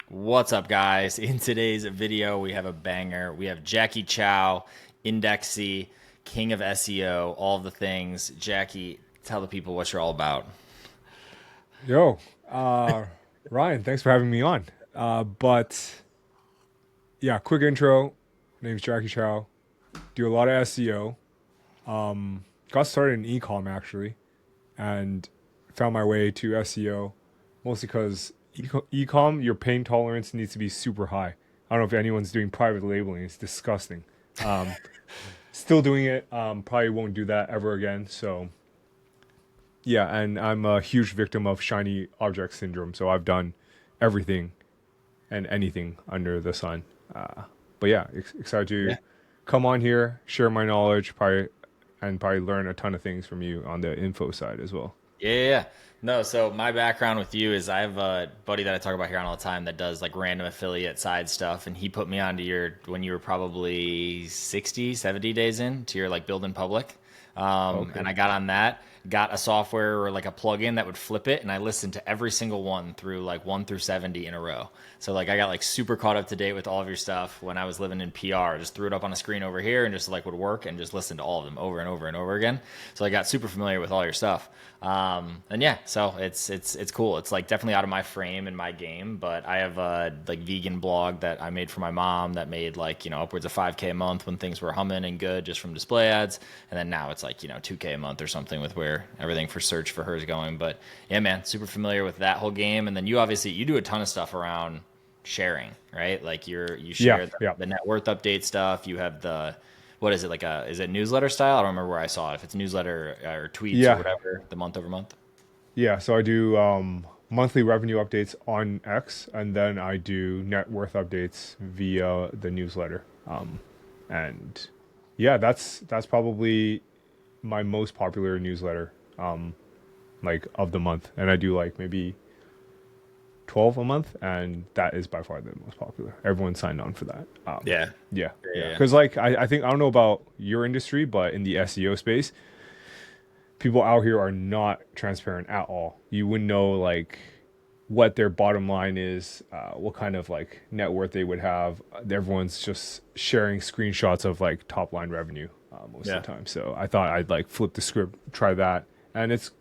What's up, guys? In today's video, we have a banger. We have Jacky Chou, Indexy, King of SEO, all of the things. Jackie, tell the people what you're all about. Yo, uh, Ryan, thanks for having me on. But yeah, quick intro. Name's Jacky Chou. Do a lot of SEO. Got started in ecom actually, and found my way to SEO mostly because ecom, your pain tolerance needs to be super high. I don't know if anyone's doing private labeling. It's disgusting. Um, Still doing it. Probably won't do that ever again. So yeah, and I'm a huge victim of shiny object syndrome. So I've done everything and anything under the sun. But yeah, excited to Yeah. come on here, share my knowledge, probably learn a ton of things from you on the info side as well. Yeah. No, so my background with you is I have a buddy that I talk about here on all the time that does like random affiliate side stuff. And he put me onto your, when you were probably 60, 70 days in to your like building public. And Okay. I got on that, got a software or like a plugin that would flip it. And I listened to every single one through like 1 through 70 in a row. So like I got like super caught up to date with all of your stuff when I was living in PR. Just threw it up on a screen over here and just like would work and just listened to all of them over and over and over again. So I got super familiar with all your stuff. And yeah, so it's cool. It's like definitely out of my frame and my game, but I have a like vegan blog that I made for my mom that made like, upwards of 5K a month when things were humming and good just from display ads. And then now it's like, 2K a month or something with where everything for search for her is going. But yeah, man, super familiar with that whole game. And then you do a ton of stuff around sharing, right? Like you Yeah, share yeah, the net worth update stuff. You have the what is it like a is it newsletter style? I don't remember where I saw it. If it's newsletter or tweets or yeah, whatever, the month over month. yeah. So I do monthly revenue updates on X, and then I do net worth updates via the newsletter. And yeah, that's probably my most popular newsletter, like of the month, and I do like maybe 12 a month, and that is by far the most popular. Everyone signed on for that. Yeah. Yeah, yeah. Yeah. Because like I think I don't know about your industry, but in the SEO space, people out here are not transparent at all. You wouldn't know like what their bottom line is, what kind of like net worth they would have. Everyone's just sharing screenshots of like top line revenue most of Yeah. the time. So I thought I'd like flip the script, try that, and it's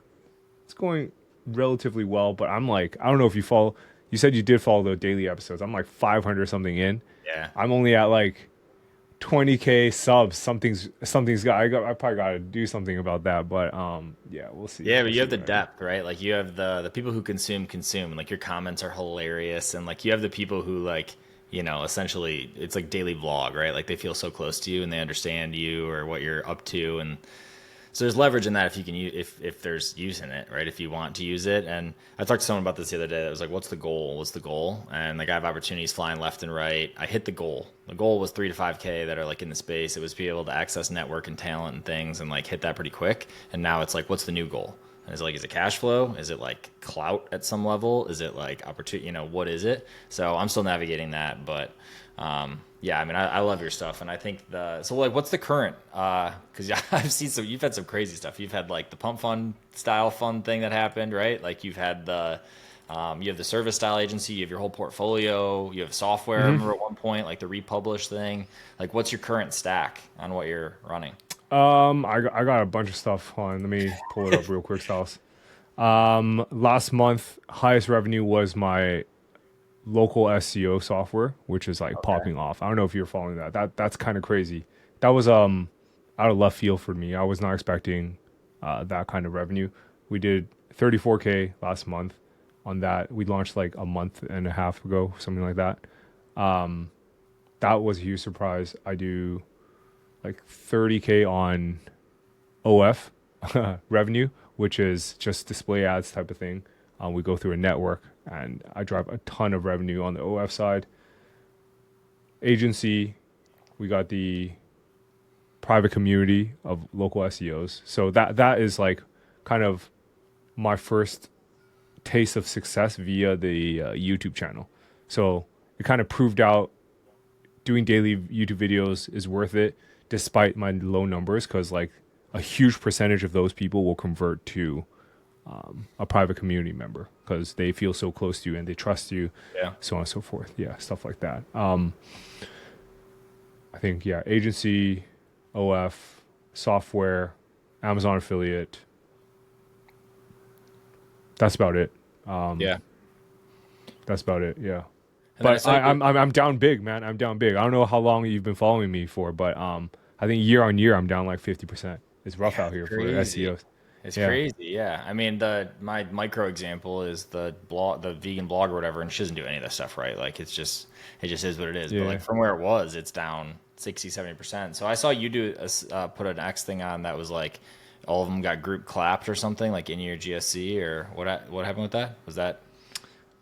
going relatively well. But I'm like, I don't know if you follow. You said you did follow the daily episodes. I'm like 500 something in. Yeah. I'm only at like 20K subs. I probably got to do something about that. But yeah, we'll see. Yeah, but We'll you see have the what I do. depth, right? Like you have the people who consume, and like your comments are hilarious, and like you have the people who like, essentially it's like daily vlog, right? Like they feel so close to you and they understand you or what you're up to, and so there's leverage in that if you can use if there's use in it, right? If you want to use it. And I talked to someone about this the other day. That was like, "What's the goal? What's the goal?" And like I have opportunities flying left and right. I hit the goal. The goal was 3 to 5K that are like in the space. It was to be able to access network and talent and things and like hit that pretty quick. And now it's like, what's the new goal? And it's like, is it cash flow? Is it like clout at some level? Is it like opportunity? What is it? So I'm still navigating that, but yeah, I mean, I love your stuff, and I think so. Like, what's the current? Because yeah, I've seen some. You've had some crazy stuff. You've had like the pump fund style fund thing that happened, right? Like you've had you have the service style agency. You have your whole portfolio. You have software. I Mm-hmm. remember at one point, like the republish thing. Like, what's your current stack on what you're running? I got a bunch of stuff on. Let me pull it up real quick, Styles. Last month, highest revenue was my local SEO software, which is like Okay. popping off. I don't know if you're following that. That's kind of crazy. That was out of left field for me. I was not expecting that kind of revenue. We did 34K last month on that. We launched like a month and a half ago, something like that. That was a huge surprise. I do like 30K on OF revenue, which is just display ads type of thing. We go through a network, and I drive a ton of revenue on the OF side. Agency, we got the private community of local SEOs. So that is like kind of my first taste of success via the YouTube channel. So it kind of proved out doing daily YouTube videos is worth it despite my low numbers because like a huge percentage of those people will convert to a private community member because they feel so close to you and they trust you, Yeah. so on and so forth. Yeah, stuff like that. I think yeah, agency, OF, software, Amazon affiliate. That's about it. Yeah. That's about it. Yeah. And then I But saw you. I'm down big, man. I'm down big. I don't know how long you've been following me for, but I think year on year I'm down like 50%. It's rough Yeah, out it's here for crazy. SEOs. It's Yeah. crazy. Yeah. I mean, my micro example is the blog, the vegan blog or whatever, and she doesn't do any of this stuff, right? Like it just is what it is. But Yeah. like from where it was, it's down 60, 70%. So I saw you put an X thing on that was like all of them got group clapped or something like in your GSC or what happened with that? Was that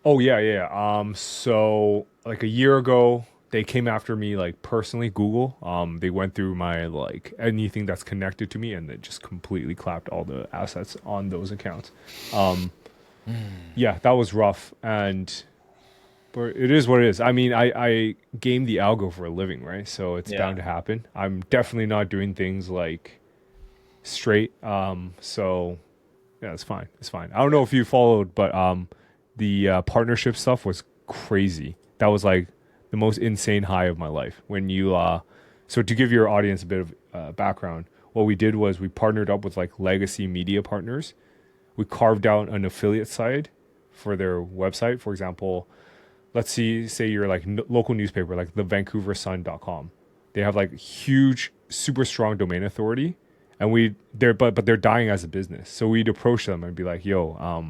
Oh yeah, yeah. So like a year ago, they came after me like personally, Google. They went through my like anything that's connected to me and they just completely clapped all the assets on those accounts. Yeah, that was rough and but it is what it is. I mean, I game the algo for a living, right? So it's yeah. bound to happen. I'm definitely not doing things like straight. So yeah, it's fine. It's fine. I don't know if you followed, but the partnership stuff was crazy. That was like the most insane high of my life. When you so to give your audience a bit of background, what we did was we partnered up with like legacy media partners. We carved out an affiliate side for their website. For example, let's say you're like local newspaper like the vancouversun.com. They have like huge super strong domain authority and but they're dying as a business, so we'd approach them and be like, yo, are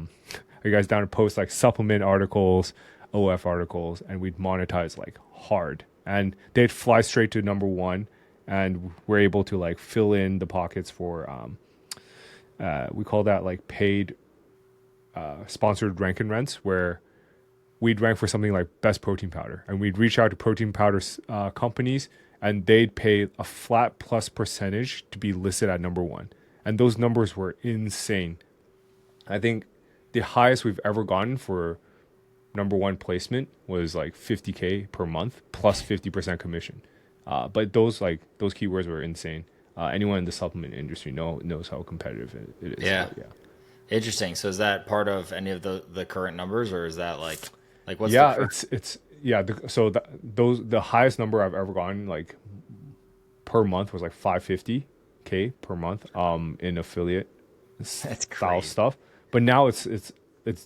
you guys down to post like supplement articles, OF articles, and we'd monetize like hard, and they'd fly straight to number one, and we're able to like fill in the pockets for we call that like paid sponsored rank and rents, where we'd rank for something like best protein powder, and we'd reach out to protein powder companies, and they'd pay a flat plus percentage to be listed at number one. And those numbers were insane. I think the highest we've ever gotten for number one placement was like 50K per month plus 50% commission. But those keywords were insane. Anyone in the supplement industry knows how competitive it is. Yeah. But yeah. Interesting. So is that part of any of the current numbers or is that like what's the Yeah, current? it's yeah. The highest number I've ever gotten like per month was like 550K per month in affiliate That's style crazy. stuff. But now it's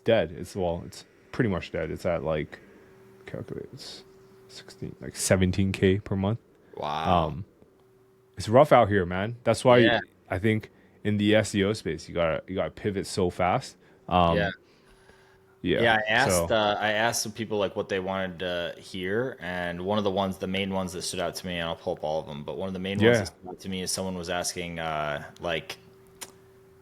dead. It's pretty much dead. It's at like calculate it's 16 like 17K per month. Wow. It's rough out here, man. That's why Yeah. I think in the SEO space you gotta pivot so fast. Yeah. Yeah. Yeah, So I asked some people like what they wanted to hear, and one of the main ones that stood out to me, and I'll pull up all of them, but one of the main ones that yeah. stood out to me is someone was asking LLM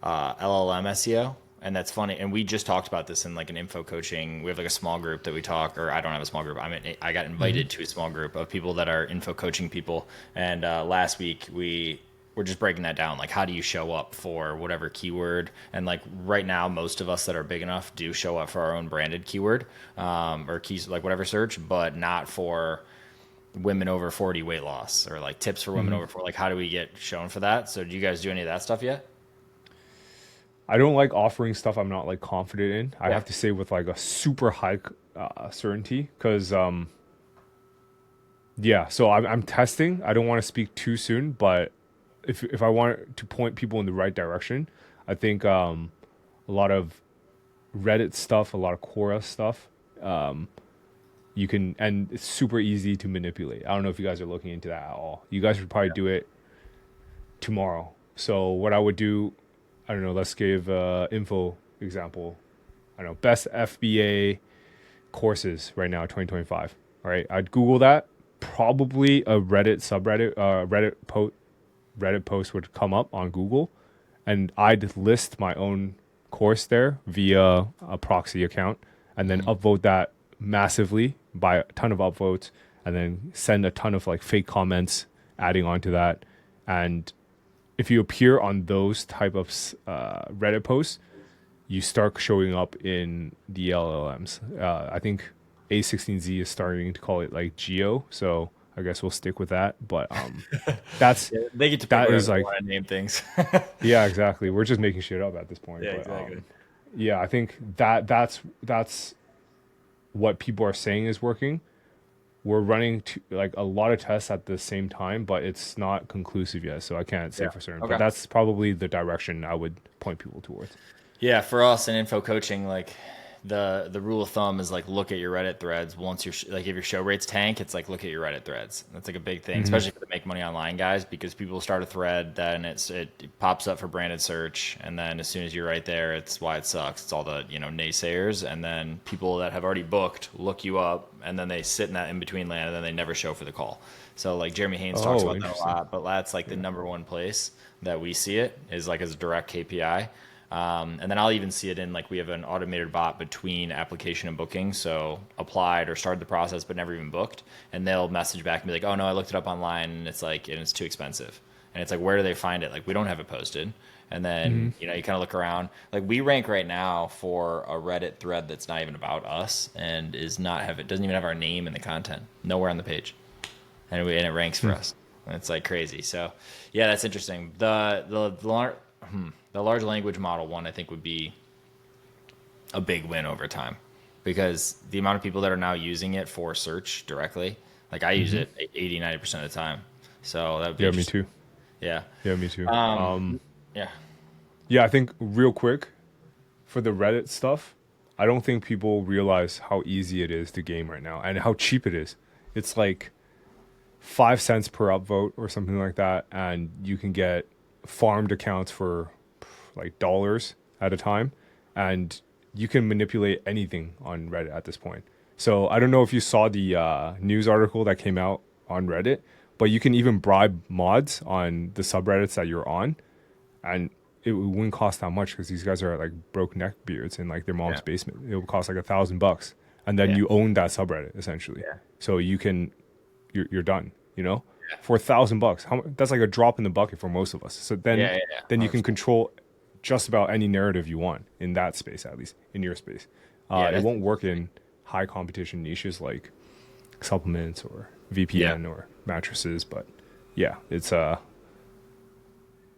SEO, and that's funny. And we just talked about this in like an info coaching. We have like a small group that we talk, or I don't have a small group. I got Hmm. invited to a small group of people that are info coaching people, and last week we were just breaking that down. Like, how do you show up for whatever keyword? And like right now, most of us that are big enough do show up for our own branded keyword or keys, like whatever search, but not for women over 40 weight loss or like tips for women Hmm. over 40. Like, how do we get shown for that? So, do you guys do any of that stuff yet? I don't like offering stuff I'm not like confident in. I Yeah. have to say with like a super high certainty because yeah. So I'm testing. I don't want to speak too soon, but if I want to point people in the right direction, I think a lot of Reddit stuff, a lot of Quora stuff, you can, and it's super easy to manipulate. I don't know if you guys are looking into that at all. You guys should probably do it tomorrow. So what I would do, I don't know. Let's give info example. I don't know, best FBA courses right now, 2025. All right, I'd Google that. Probably a Reddit subreddit, Reddit post would come up on Google, and I'd list my own course there via a proxy account, and then Mhm. upvote that massively by a ton of upvotes, and then send a ton of like fake comments adding on to that. And if you appear on those type of Reddit posts, you start showing up in the LLMs. I think A16Z is starting to call it like Geo, so I guess we'll stick with that. But that's Yeah, they get to pick that whatever is they like want to name things. yeah, exactly. We're just making shit up at this point. Yeah, But exactly. Yeah, I think that's what people are saying is working. We're running like a lot of tests at the same time, but it's not conclusive yet, so I can't say Yeah. for certain. But Okay. that's probably the direction I would point people towards. Yeah, for us in info coaching, like the rule of thumb is like look at your Reddit threads. Once your like if your show rates tank, it's like look at your Reddit threads. That's like a big thing, Hmm. especially for the make money online guys, because people start a thread, then it pops up for branded search, and then as soon as you're right there, it's why it sucks. It's all the naysayers, and then people that have already booked look you up, and then they sit in that in between land, and then they never show for the call. So like Jeremy Haynes talks Oh, about that a interesting. lot, but that's like the Yeah. number one place that we see it is like as a direct KPI. And then I'll even see it in like we have an automated bot between application and booking. So applied or started the process but never even booked. And they'll message back and be like, oh no, I looked it up online and it's like, and it's too expensive. And it's like, where do they find it? Like, we don't have it posted. And Hmm. then, you kind of look around. Like, we rank right now for a Reddit thread that's not even about us and is not have it doesn't even have our name in the content, nowhere on the page. And it ranks for us. And it's like crazy. So, yeah, that's interesting. The large language model one, I think, would be a big win over time because the amount of people that are now using it for search directly, like I use Hmm. it 80-90% of the time. So that would be Yeah, me interesting. too. Yeah. Yeah, me too. Yeah. Yeah, I think real quick for the Reddit stuff, I don't think people realize how easy it is to game right now and how cheap it is. It's like 5 cents per upvote or something like that, and you can get farmed accounts for like dollars at a time, and you can manipulate anything on Reddit at this point. So I don't know if you saw the news article that came out on Reddit, but you can even bribe mods on the subreddits that you're on, and it wouldn't cost that much because these guys are like broke neck beards in like their mom's Yeah. basement. It would cost like $1,000, and then Yeah. you own that subreddit essentially. Yeah. So you're done. For $1,000, that's like a drop in the bucket for most of us. So Yeah. then Yeah. Yeah. then you can 100%. control just about any narrative you want in that space, at least in your space. Yeah. It That's won't work in high competition niches like supplements or yeah. VPN or mattresses, but yeah, it's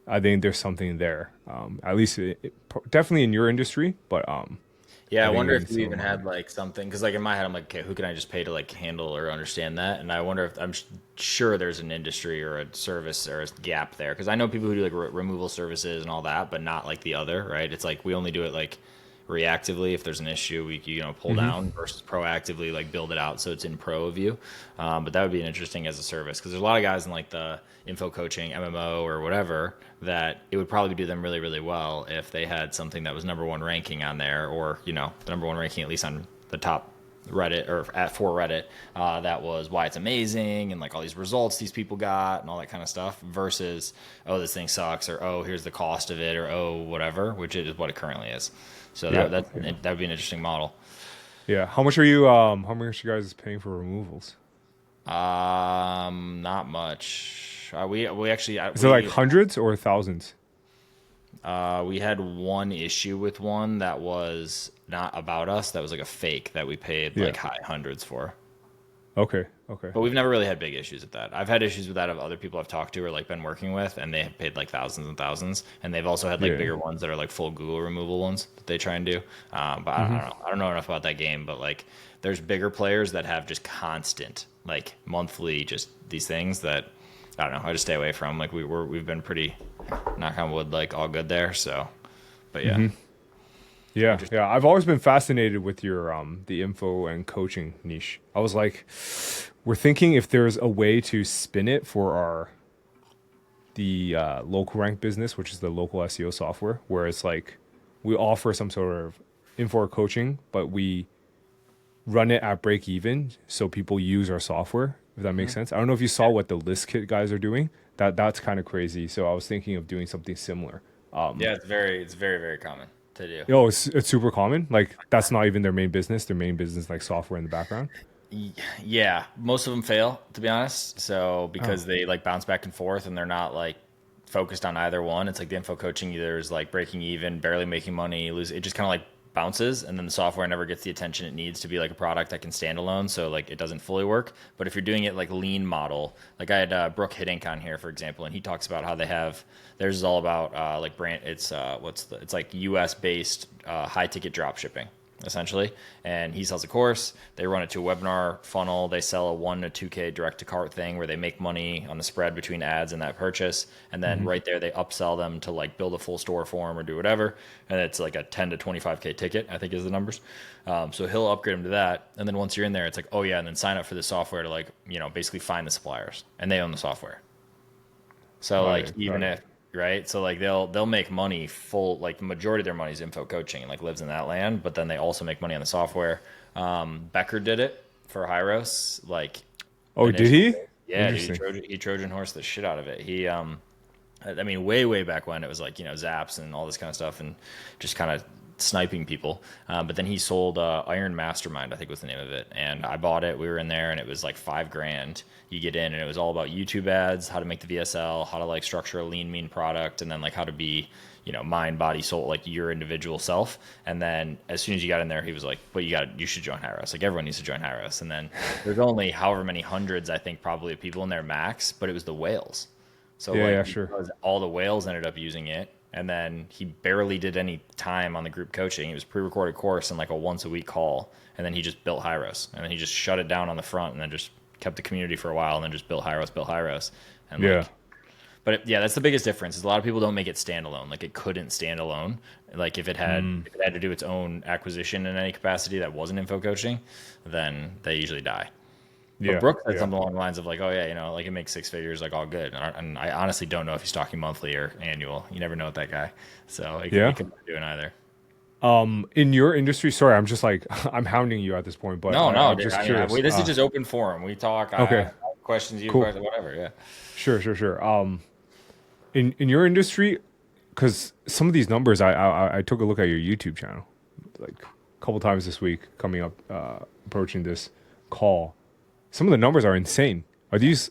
I think there's something there. At least definitely in your industry, but Yeah, I I think wonder in if we some of even had mine. like something because, like in my head, I'm like, okay, who can I just pay to like handle or understand that? And I wonder if sure there's an industry or a service or a gap there because I know people who do like removal services and all that, but not like the other, right? It's like we only do it like reactively if there's an issue we pull Hmm. down versus proactively like build it out so it's in pro view. But that would be an interesting as a service because there's a lot of guys in like the info coaching MMO or whatever that it would probably do them really really well if they had something that was number one ranking on there or the number one ranking at least on the top Reddit or at for Reddit, that was why it's amazing and like all these results these people got and all that kind of stuff versus oh this thing sucks or oh here's the cost of it or oh whatever, which is what it currently is. So Yeah, yeah, that would be an interesting model. yeah. How much are you guys paying for removals? Not much. We actually Is it like hundreds or thousands? we had one issue with one that was not about us. That was like a fake that we paid Yeah. like high hundreds for. Okay. Okay. But we've never really had big issues with that. I've had issues with that of other people I've talked to or like been working with, and they have paid like thousands and thousands. And they've also had like Yeah. bigger ones that are like full Google removal ones that they try and do. But I Hmm. don't know. I don't know enough about that game. But like, there's bigger players that have just constant, like monthly, just these things that I don't know. I just stay away from. Like we've been pretty, knock on wood, like all good there. So, but yeah, Yeah, interesting. yeah. I've always been fascinated with your the info and coaching niche. I was like, we're thinking if there's a way to spin it for our the local rank business, which is the local SEO software, where it's like we offer some sort of info or coaching, but we run it at break even so people use our software, if that makes sense. I don't know if you saw what the list kit guys are doing. That's kind of crazy. So I was thinking of doing something similar. Yeah, it's very very common to do. It's super common. Like that's not even their main business. Their main business is like software in the background. Yeah, most of them fail to be honest. So Oh. because they like bounce back and forth and they're not like focused on either one. It's like the info coaching either is like breaking even, barely making money, lose. It just kind of like bounces, and then the software never gets the attention it needs to be like a product that can stand alone. So like it doesn't fully work. But if you're doing it like lean model, like I had Brooke Hiddink on here, for example, and he talks about how they have theirs is all about like brand. It's it's like US based high ticket drop shipping essentially. And he sells a course. They run it to a webinar funnel. They sell a 1 to 2K direct to cart thing where they make money on the spread between ads and that purchase. And then right there, they upsell them to like build a full store for them or do whatever. And it's like a 10 to 25K ticket, I think is the numbers. So he'll upgrade them to that. And then once you're in there, it's like, oh yeah. And then sign up for the software to like, basically find the suppliers, and they own the software. So like even if, right? So like they'll make money full, like the majority of their money is info coaching and like lives in that land, but then they also make money on the software. Becker did it for Hyros. Like, Oh, did he? yeah, dude, he Trojan horse the shit out of it. He, I mean, way back when it was like, Zaps and all this kind of stuff and just kind of sniping people. But then he sold Iron Mastermind, I think was the name of it. And I bought it. We were in there and it was like $5,000. You get in and it was all about YouTube ads, how to make the VSL, how to like structure a lean, mean product, and then like how to be, mind, body, soul, like your individual self. And then as soon as you got in there, he was like, but you should join Hyros. Like everyone needs to join Hyros. And then there's only however many hundreds, I think probably of people in there max, but it was the whales. So sure. All the whales ended up using it. And then he barely did any time on the group coaching. It was pre-recorded course and like a once a week call. And then he just built Hyros. And then he just shut it down on the front and then just kept the community for a while and then just built Hyros. And that's the biggest difference is a lot of people don't make it standalone. Like it couldn't stand alone. Like if it had to do its own acquisition in any capacity that wasn't info coaching, then they usually die. But Brooke said something along the lines of like, oh yeah, like it makes 6 figures, like all good. And I honestly don't know if he's talking monthly or annual. You never know with that guy. So he could be doing either. In your industry, sorry, I'm just like I'm hounding you at this point, but I'm just curious. curious. This is just open forum. We talk. Okay. I have questions, you Cool. questions, whatever. Yeah. Sure. In your industry, because some of these numbers, I took a look at your YouTube channel, like a couple times this week, coming up, approaching this call. Some of the numbers are insane. Are these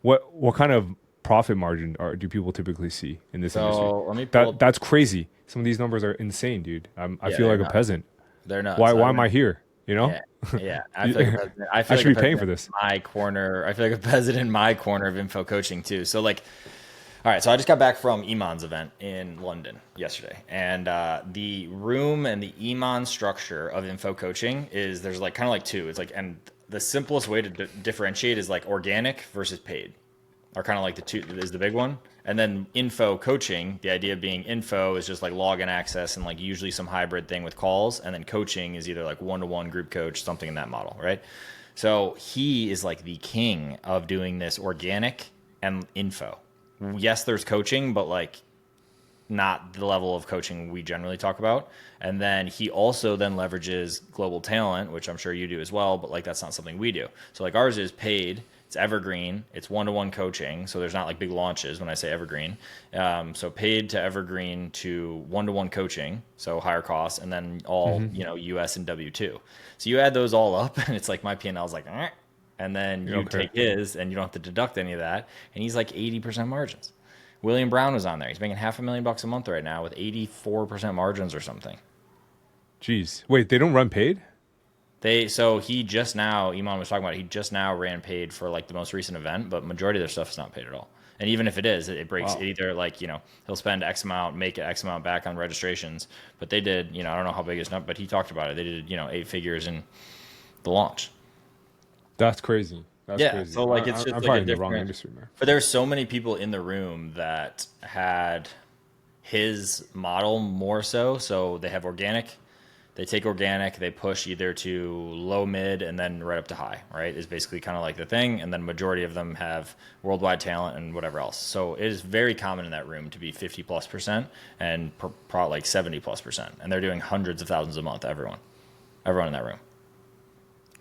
what kind of profit margin do people typically see in this industry? Let me That's crazy. Some of these numbers are insane, dude. I feel like a peasant. They're not. Why am I here? Yeah. I feel like I should be paying for this. My corner. I feel like a peasant in my corner of info coaching too. So like, all right. So I just got back from Iman's event in London yesterday, and the room and the Iman structure of info coaching is there's like kind of like two. It's like, and the simplest way to differentiate is like organic versus paid are kind of like the two is the big one. And then info coaching, the idea being info is just like login access and like usually some hybrid thing with calls. And then coaching is either like one-to-one group coach, something in that model, right? So he is like the king of doing this organic and info. Yes, there's coaching, but like not the level of coaching we generally talk about. And then he also then leverages global talent, which I'm sure you do as well, but like that's not something we do. So like ours is paid, it's evergreen, it's one-to-one coaching. So there's not like big launches when I say evergreen. So paid to evergreen to one-to-one coaching, so higher costs, and then all, US and W2. So you add those all up and it's like my P&L is like, and then you take his and you don't have to deduct any of that. And he's like 80% margins. William Brown was on there. He's making $500,000 a month right now with 84% margins or something. Jeez. Wait, they don't run paid? So he just now, Iman was talking about it, he just now ran paid for like the most recent event, but majority of their stuff is not paid at all. And even if it is, it breaks it either like, he'll spend X amount, make X amount back on registrations. But they did, I don't know how big it's not, but he talked about it. They did, 8 figures in the launch. That's crazy. That's crazy. So like it's just I'm like probably in the wrong industry, man. But there's so many people in the room that had his model more so. So they have organic. They take organic, they push either to low, mid, and then right up to high, right? Is basically kind of like the thing. And then majority of them have worldwide talent and whatever else. So it is very common in that room to be 50+% and probably like 70+%. And they're doing hundreds of thousands a month, everyone in that room.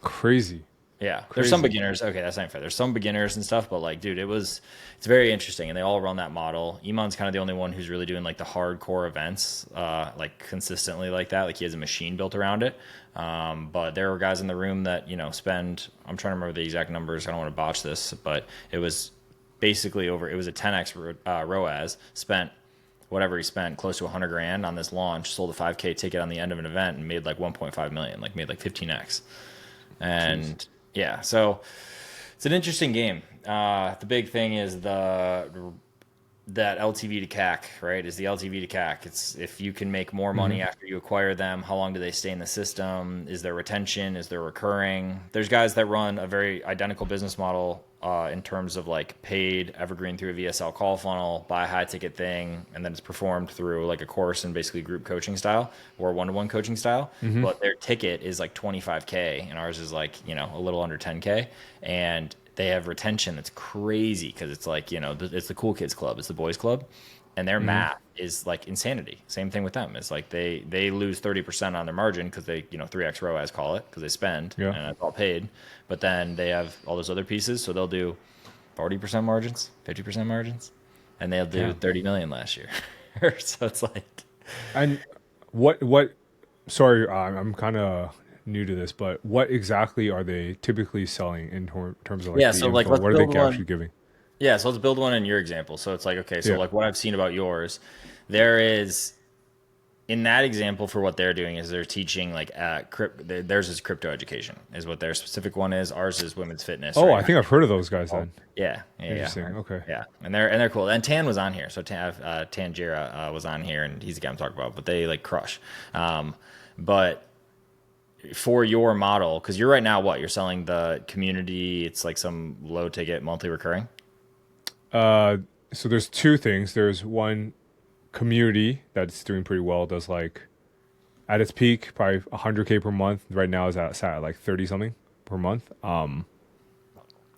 Crazy. Yeah, there's some beginners. Okay, that's not fair. There's some beginners and stuff, but like, dude, it's very interesting, and they all run that model. Iman's kind of the only one who's really doing like the hardcore events, like consistently like that. Like he has a machine built around it. But there are guys in the room that spend. I'm trying to remember the exact numbers. I don't want to botch this, but it was basically it was a 10x ROAS. Spent whatever he spent, close to 100 grand on this launch, sold a 5K ticket on the end of an event and made like 1.5 million, like made like 15x. Jeez. And yeah, so it's an interesting game. The big thing is that LTV to CAC, right? Is the LTV to CAC. It's if you can make more money after you acquire them, how long do they stay in the system? Is there retention? Is there recurring? There's guys that run a very identical business model in terms of like paid evergreen through a VSL call funnel, buy a high ticket thing, and then it's performed through like a course and basically group coaching style or one-to-one coaching style. But their ticket is like 25K and ours is like, a little under 10K. And they have retention that's crazy because it's like, it's the cool kids club, it's the boys club, and their math is like insanity. Same thing with them. It's like they lose 30% on their margin because they 3x ROAS call it because they spend Yeah. and it's all paid. But then they have all those other pieces, so they'll do 40% margins, 50% margins, and they'll do Yeah. 30 million last year. So it's like, And what sorry, I'm kind of new to this, but what exactly are they typically selling in terms of like yeah. the So like, info? let's What are build they one. actually giving? Yeah, so let's build one in your example. So it's like, okay, so Yeah. like what I've seen about yours, there is in that example for what they're doing is they're teaching like theirs is crypto education is what their specific one is. Ours is women's fitness. Oh, Right? I think I've heard of those guys then. Yeah. Interesting. Okay. Yeah, and they're cool. And Tan was on here, so Tan Jira was on here, and he's the guy I'm talking about. But they like crush. But for your model, because you're right now, what you're selling the community, it's like some low ticket monthly recurring. So there's two things. There's one community that's doing pretty well. Does like at its peak probably 100K per month. Right now is at like 30 something per month. And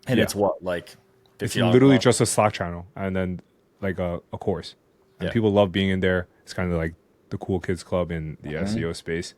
Yeah. it's what like It's $50 a literally month? just a Slack channel and then like a course. And Yeah. people love being in there. It's kind of like the cool kids club in the SEO space.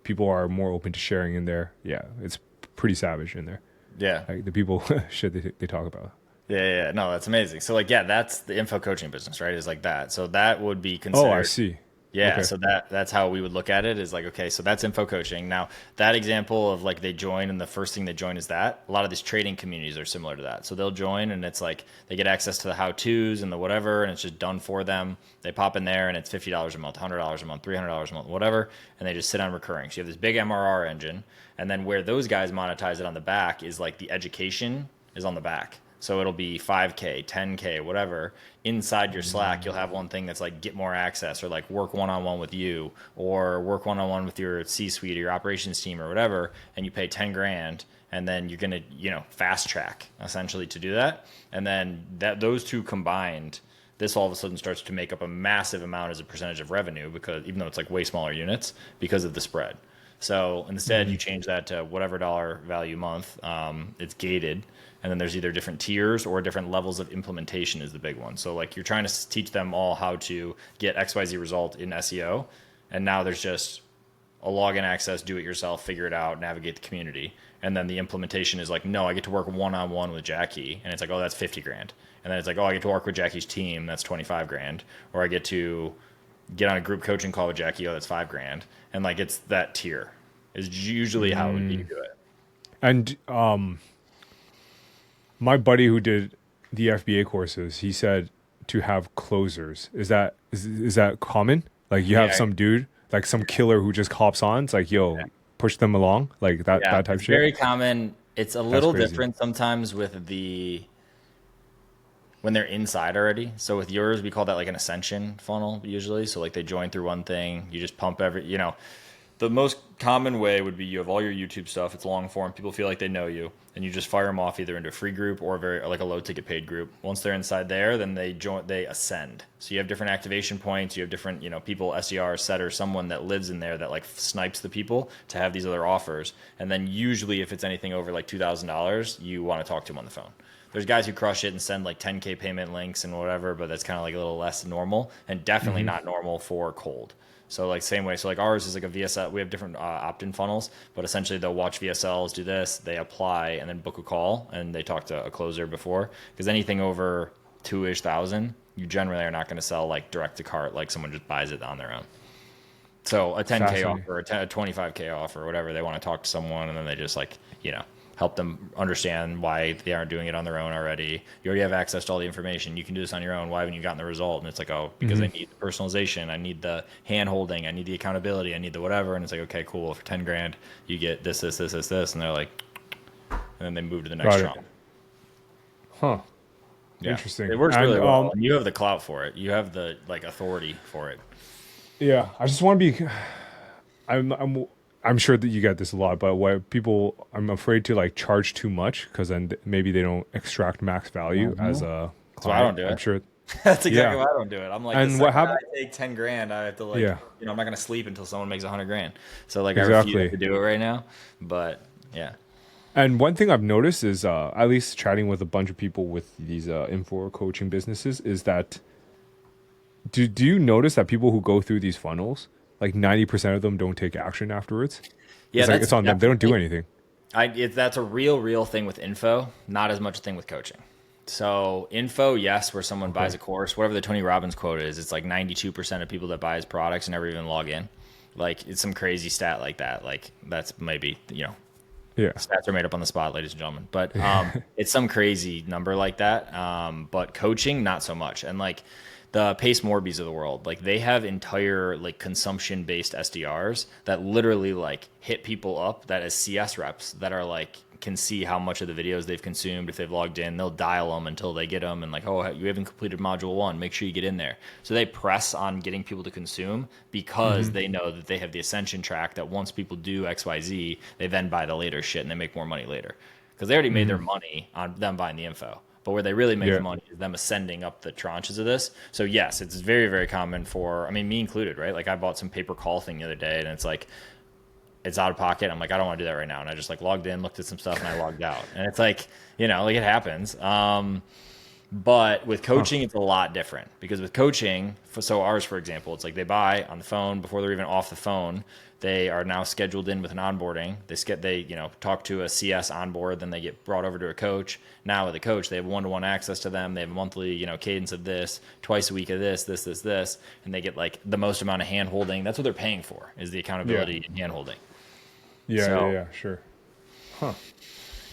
People are more open to sharing in there. Yeah, it's pretty savage in there. Yeah. Like the people shit they talk about. Yeah. No, that's amazing. So like, yeah, that's the info coaching business, right? Is like that. So that would be Oh, I considered. see. Yeah, Okay. so that's how we would look at it is like, okay, so that's info coaching. Now, that example of like they join and the first thing they join is that. A lot of these trading communities are similar to that. So they'll join and it's like they get access to the how-tos and the whatever, and it's just done for them. They pop in there and it's $50 a month, $100 a month, $300 a month, whatever, and they just sit on recurring. So you have this big MRR engine, and then where those guys monetize it on the back is like the education is on the back. So it'll be 5K, 10K, whatever. Inside your Slack, you'll have one thing that's like get more access or like work one-on-one with you or work one-on-one with your C-suite or your operations team or whatever. And you pay 10 grand and then you're going to, fast track essentially to do that. And then those two combined, this all of a sudden starts to make up a massive amount as a percentage of revenue because even though it's like way smaller units because of the spread. So instead, you change that to whatever dollar value month. It's gated, and then there's either different tiers or different levels of implementation is the big one. So like you're trying to teach them all how to get XYZ result in SEO, and now there's just a login access, do it yourself, figure it out, navigate the community, and then the implementation is like, no, I get to work one-on-one with Jacky, and it's like, oh, that's 50 grand, and then it's like, oh, I get to work with Jacky's team, that's 25 grand, or I get to get on a group coaching call with Jacky, oh, that's 5 grand. And like it's that tier is usually how you do it. And my buddy who did the FBA courses, he said to have closers. Is that common? Like you have Yeah. some dude, like some killer who just hops on. It's like, yo, push them along, like that Yeah, that type it's shit. very common. It's a little crazy. different sometimes with when they're inside already. So with yours, we call that like an ascension funnel usually. So like they join through one thing, you just pump the most common way would be you have all your YouTube stuff. It's long form. People feel like they know you, and you just fire them off either into a free group or like a low ticket paid group. Once they're inside there, then they ascend. So you have different activation points. You have different people, SDR, setter, someone that lives in there that like snipes the people to have these other offers. And then usually if it's anything over like $2,000, you want to talk to them on the phone. There's guys who crush it and send like 10K payment links and whatever, but that's kind of like a little less normal and definitely not normal for cold. So like same way. So like ours is like a VSL. We have different opt-in funnels, but essentially they'll watch VSLs, do this, they apply, and then book a call, and they talk to a closer before. Because anything over 2,000, you generally are not going to sell like direct to cart, like someone just buys it on their own. So a 10K Fascinating. offer, a 25K offer, whatever, they want to talk to someone, and then they just like help them understand why they aren't doing it on their own already. You already have access to all the information. You can do this on your own. Why haven't you gotten the result? And it's like, oh, because I need the personalization. I need the hand holding. I need the accountability. I need the whatever. And it's like, okay, cool. For 10 grand, you get this. And they're like, and then they move to the next round. Huh. Yeah. Interesting. It works really well. And you have the clout for it. You have the like authority for it. Yeah. I just want to be, I'm sure that you get this a lot, but I'm afraid to like charge too much because then maybe they don't extract max value as a client. That's why I don't do it. I'm sure. That's exactly why I don't do it. I'm like, and what happened? I take 10 grand. I have to like, I'm not going to sleep until someone makes 100 grand. So like, Exactly. I refuse to do it right now, but yeah. And one thing I've noticed is, at least chatting with a bunch of people with these info coaching businesses, is that do you notice that people who go through these funnels, like 90% of them don't take action afterwards? Yeah, it's on them. They don't do anything. That's a real thing with info, not as much a thing with coaching. So info, yes, where someone buys a course, whatever the Tony Robbins quote is, it's like 92% of people that buy his products never even log in. Like it's some crazy stat like that. Like that's maybe, stats are made up on the spot, ladies and gentlemen. But it's some crazy number like that. But coaching, not so much. And like the Pace Morbies of the world, like they have entire like consumption-based SDRs that literally like hit people up that as CS reps that are like can see how much of the videos they've consumed. If they've logged in, they'll dial them until they get them and like, oh, you haven't completed module 1, make sure you get in there. So they press on getting people to consume because they know that they have the ascension track that once people do XYZ, they then buy the later shit and they make more money later because they already made their money on them buying the info. But where they really make the money is them ascending up the tranches of this. So yes, it's very, very common me included, right? Like I bought some pay per call thing the other day and it's like, it's out of pocket. I'm like, I don't want to do that right now. And I just like logged in, looked at some stuff and I logged out. And it's like, like it happens. But with coaching, it's a lot different because with coaching, so ours, for example, it's like they buy on the phone before they're even off the phone. They are now scheduled in with an onboarding. They talk to a CS onboard, then they get brought over to a coach. Now with a coach, they have one-to-one access to them. They have a monthly, cadence of this, twice a week of this, and they get like the most amount of hand holding. That's what they're paying for is the accountability and hand holding. Yeah, sure. Huh.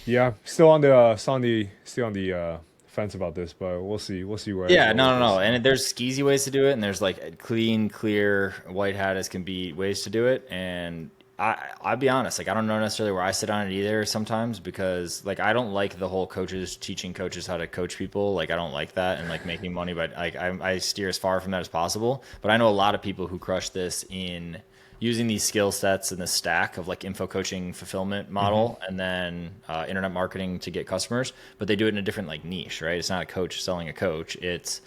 Yeah, still on the fence about this, but we'll see where. Yeah, no. And there's skeezy ways to do it, and there's like clean, clear, white hat as can be ways to do it. And I'll be honest, like I don't know necessarily where I sit on it either sometimes because like I don't like the whole coaches teaching coaches how to coach people. Like I don't like that and like making money, but like I steer as far from that as possible. But I know a lot of people who crush this in using these skill sets in the stack of like info coaching fulfillment model and then internet marketing to get customers, but they do it in a different like niche, right? It's not a coach selling a coach. It's,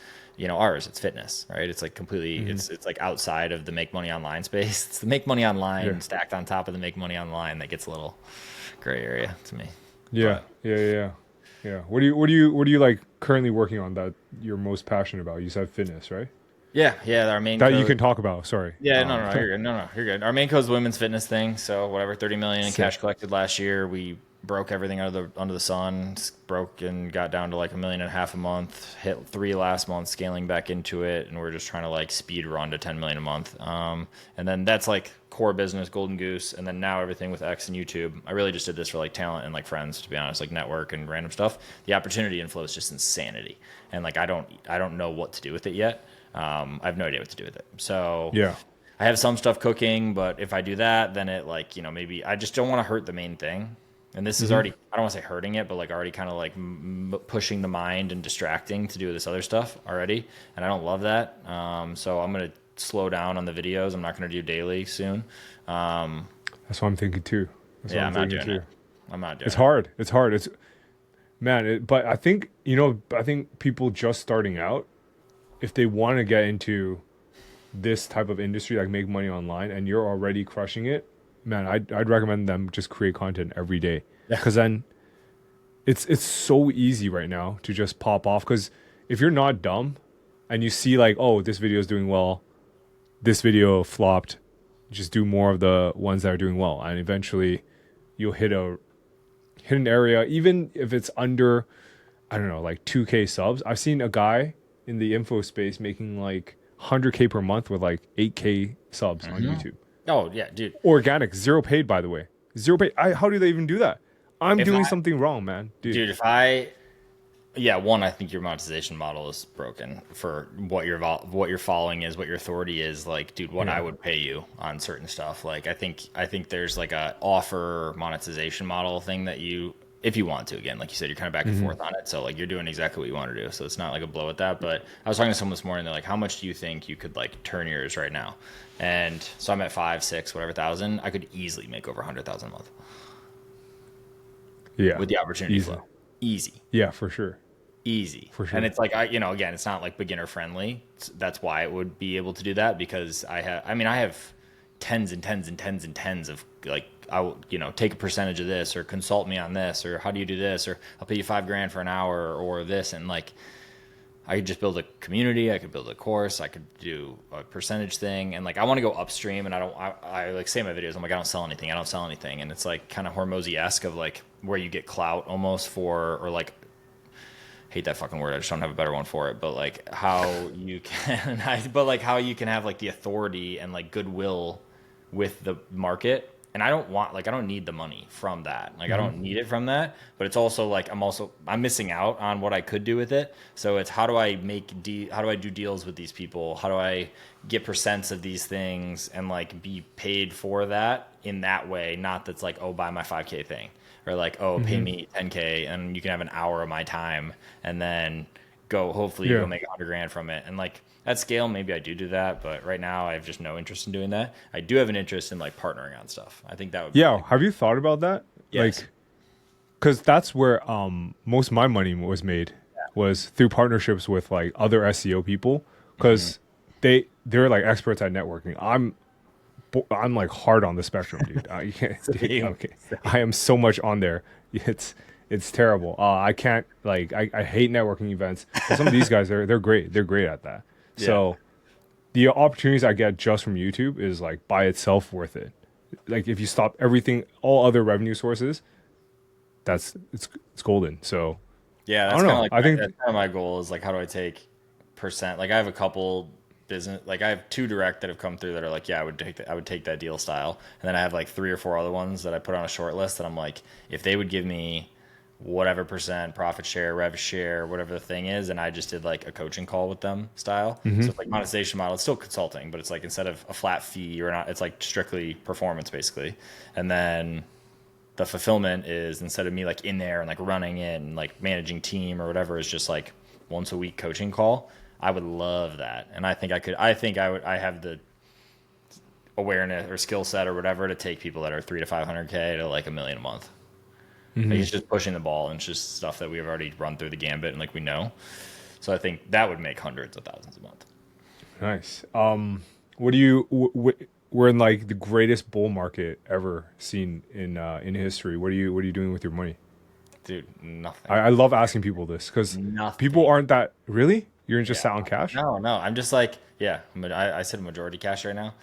ours, it's fitness, right? It's like completely, it's like outside of the make money online space. It's the make money online stacked on top of the make money online that gets a little gray area to me. Yeah. What are you like currently working on that you're most passionate about? You said fitness, right? Yeah. Our main that code, you can talk about. Sorry. Yeah, no, you're good. No, you're good. Our main code is women's fitness thing. So whatever, 30 million in cash collected last year. We broke everything under the sun. Broke and got down to like $1.5 million a month. Hit 3 last month, scaling back into it, and we're just trying to like speed run to 10 million a month. And then that's like core business, golden goose, and then now everything with X and YouTube. I really just did this for like talent and like friends, to be honest, like network and random stuff. The opportunity inflow is just insanity, and like I don't know what to do with it yet. I have no idea what to do with it. So I have some stuff cooking, but if I do that, then it like, maybe I just don't want to hurt the main thing. And this is already, I don't want to say hurting it, but like already kind of like pushing the mind and distracting to do this other stuff already. And I don't love that. So I'm going to slow down on the videos. I'm not going to do daily soon. That's what I'm thinking too. I'm not doing it. It's hard. But I think, I think people just starting out, if they want to get into this type of industry, like make money online, and you're already crushing it, man, I'd recommend them just create content every day. Because then it's so easy right now to just pop off. Because if you're not dumb and you see like, oh, this video is doing well, this video flopped, just do more of the ones that are doing well, and eventually you'll hit an area, even if it's under, I don't know, like 2K subs. I've seen a guy in the info space making like 100K per month with like 8K subs on YouTube. Oh yeah, dude. Organic, zero paid, by the way. Zero paid. How do they even do that? I'm if doing I, something wrong, man, dude. dude, if I, yeah, one, I think your monetization model is broken for what your following is, what your authority is. Like, dude, what I Yeah. would pay you on certain stuff. Like, I think there's like a offer monetization model thing that you, if you want to, again, like you said, you're kind of back and Hmm. forth on it. So like you're doing exactly what you want to do. So it's not like a blow at that. But I was talking to someone this morning. They're like, how much do you think you could like turn yours right now? And so I'm at five, six, whatever thousand. I could easily make over 100,000 a month Yeah. with the opportunity Easily. flow. Easy. Yeah, for sure. Easy. For And sure. it's like again, it's not like beginner friendly. That's why it would be able to do that because I have tens and tens and tens and tens of like I will, take a percentage of this or consult me on this or how do you do this or I'll pay you $5,000 for an hour or this and like I could just build a community, I could build a course, I could do a percentage thing and like I want to go upstream and I like say in my videos, I'm like I don't sell anything, I don't sell anything and it's like kind of Hormozy-esque of like where you get clout almost for or like hate that fucking word. I just don't have a better one for it. But like how you can, but like how you can have like the authority and like goodwill with the market. And I don't want like I don't need the money from that. Like I Hmm. don't need it from that. But it's also like I'm missing out on what I could do with it. So it's how do I how do I do deals with these people? How do I get percents of these things and like be paid for that in that way? Not that's like oh buy my 5K thing or like oh pay Hmm. me 10K and you can have an hour of my time and then hopefully you go Yeah. make 100,000 from it and like at scale maybe I do that but right now I have just no interest in doing that. I do have an interest in like partnering on stuff. I think that would be Yeah. really Have you thought about that? yes. Like, because that's where most of my money was made was through partnerships with like other SEO people Hmm. because they're like experts at networking. I'm like hard on the spectrum, dude. You can't, dude, Same. okay. I am so much on there. It's terrible. I can't like I hate networking events, but some of these guys they're great. They're great at that. Yeah. So the opportunities I get just from YouTube is like by itself worth it. Like if you stop everything, all other revenue sources, it's golden. So Yeah, I that's don't kind of know. like I think that's kind of my goal is like how do I take percent? Like I have a couple business like I have two direct that have come through that are like yeah I would take that deal style and then I have like three or four other ones that I put on a short list that I'm like if they would give me whatever percent profit share rev share whatever the thing is and I just did like a coaching call with them style so hmm it's like monetization model it's still consulting but it's like instead of a flat fee or not it's like strictly performance basically and then the fulfillment is instead of me like in there and like running it and like managing team or whatever is just like once a week coaching call. I would love that. And I have the awareness or skill set or whatever to take people that are 3 to 500K to like a million a month. Like hmm it's just pushing the ball and it's just stuff that we've already run through the gambit and like we know. So I think that would make hundreds of thousands a month. Nice. What do you? We're in like the greatest bull market ever seen in history. What are you doing with your money? Dude, nothing. I love asking people this because people Nothing. aren't that really. You're just Yeah. sat on cash. No, no. I'm just like, yeah, I said majority cash right now.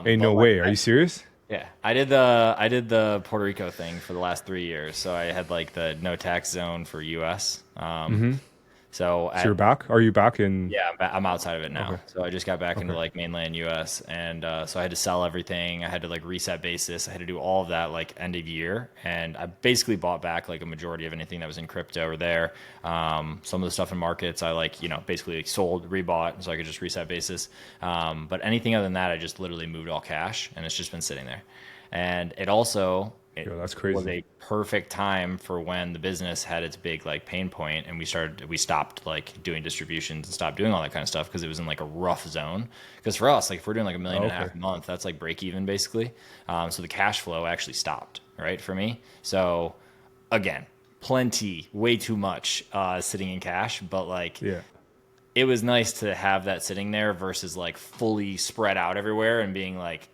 Ain't But no like way. Are you serious? yeah, I did the Puerto Rico thing for the last 3 years. So I had like the no tax zone for U.S. Hmm. So So you're at back? Are you back in? yeah, I'm outside of it Okay. now. So I just got back into Okay. like mainland U.S. and so I had to sell everything. I had to like reset basis. I had to do all of that like end of year, and I basically bought back like a majority of anything that was in crypto or there. Some of the stuff in markets I like basically like, sold, rebought, so I could just reset basis. But anything other than that, I just literally moved all cash, and it's just been sitting there. And it Yo, that's was crazy. a perfect time for when the business had its big like pain point and we stopped like doing distributions and stopped doing all that kind of stuff because it was in like a rough zone because for us like if we're doing like a million Oh, and a okay. half a month that's like break even basically so the cash flow actually stopped right for me so again plenty way too much sitting in cash but like Yeah. it was nice to have that sitting there versus like fully spread out everywhere and being like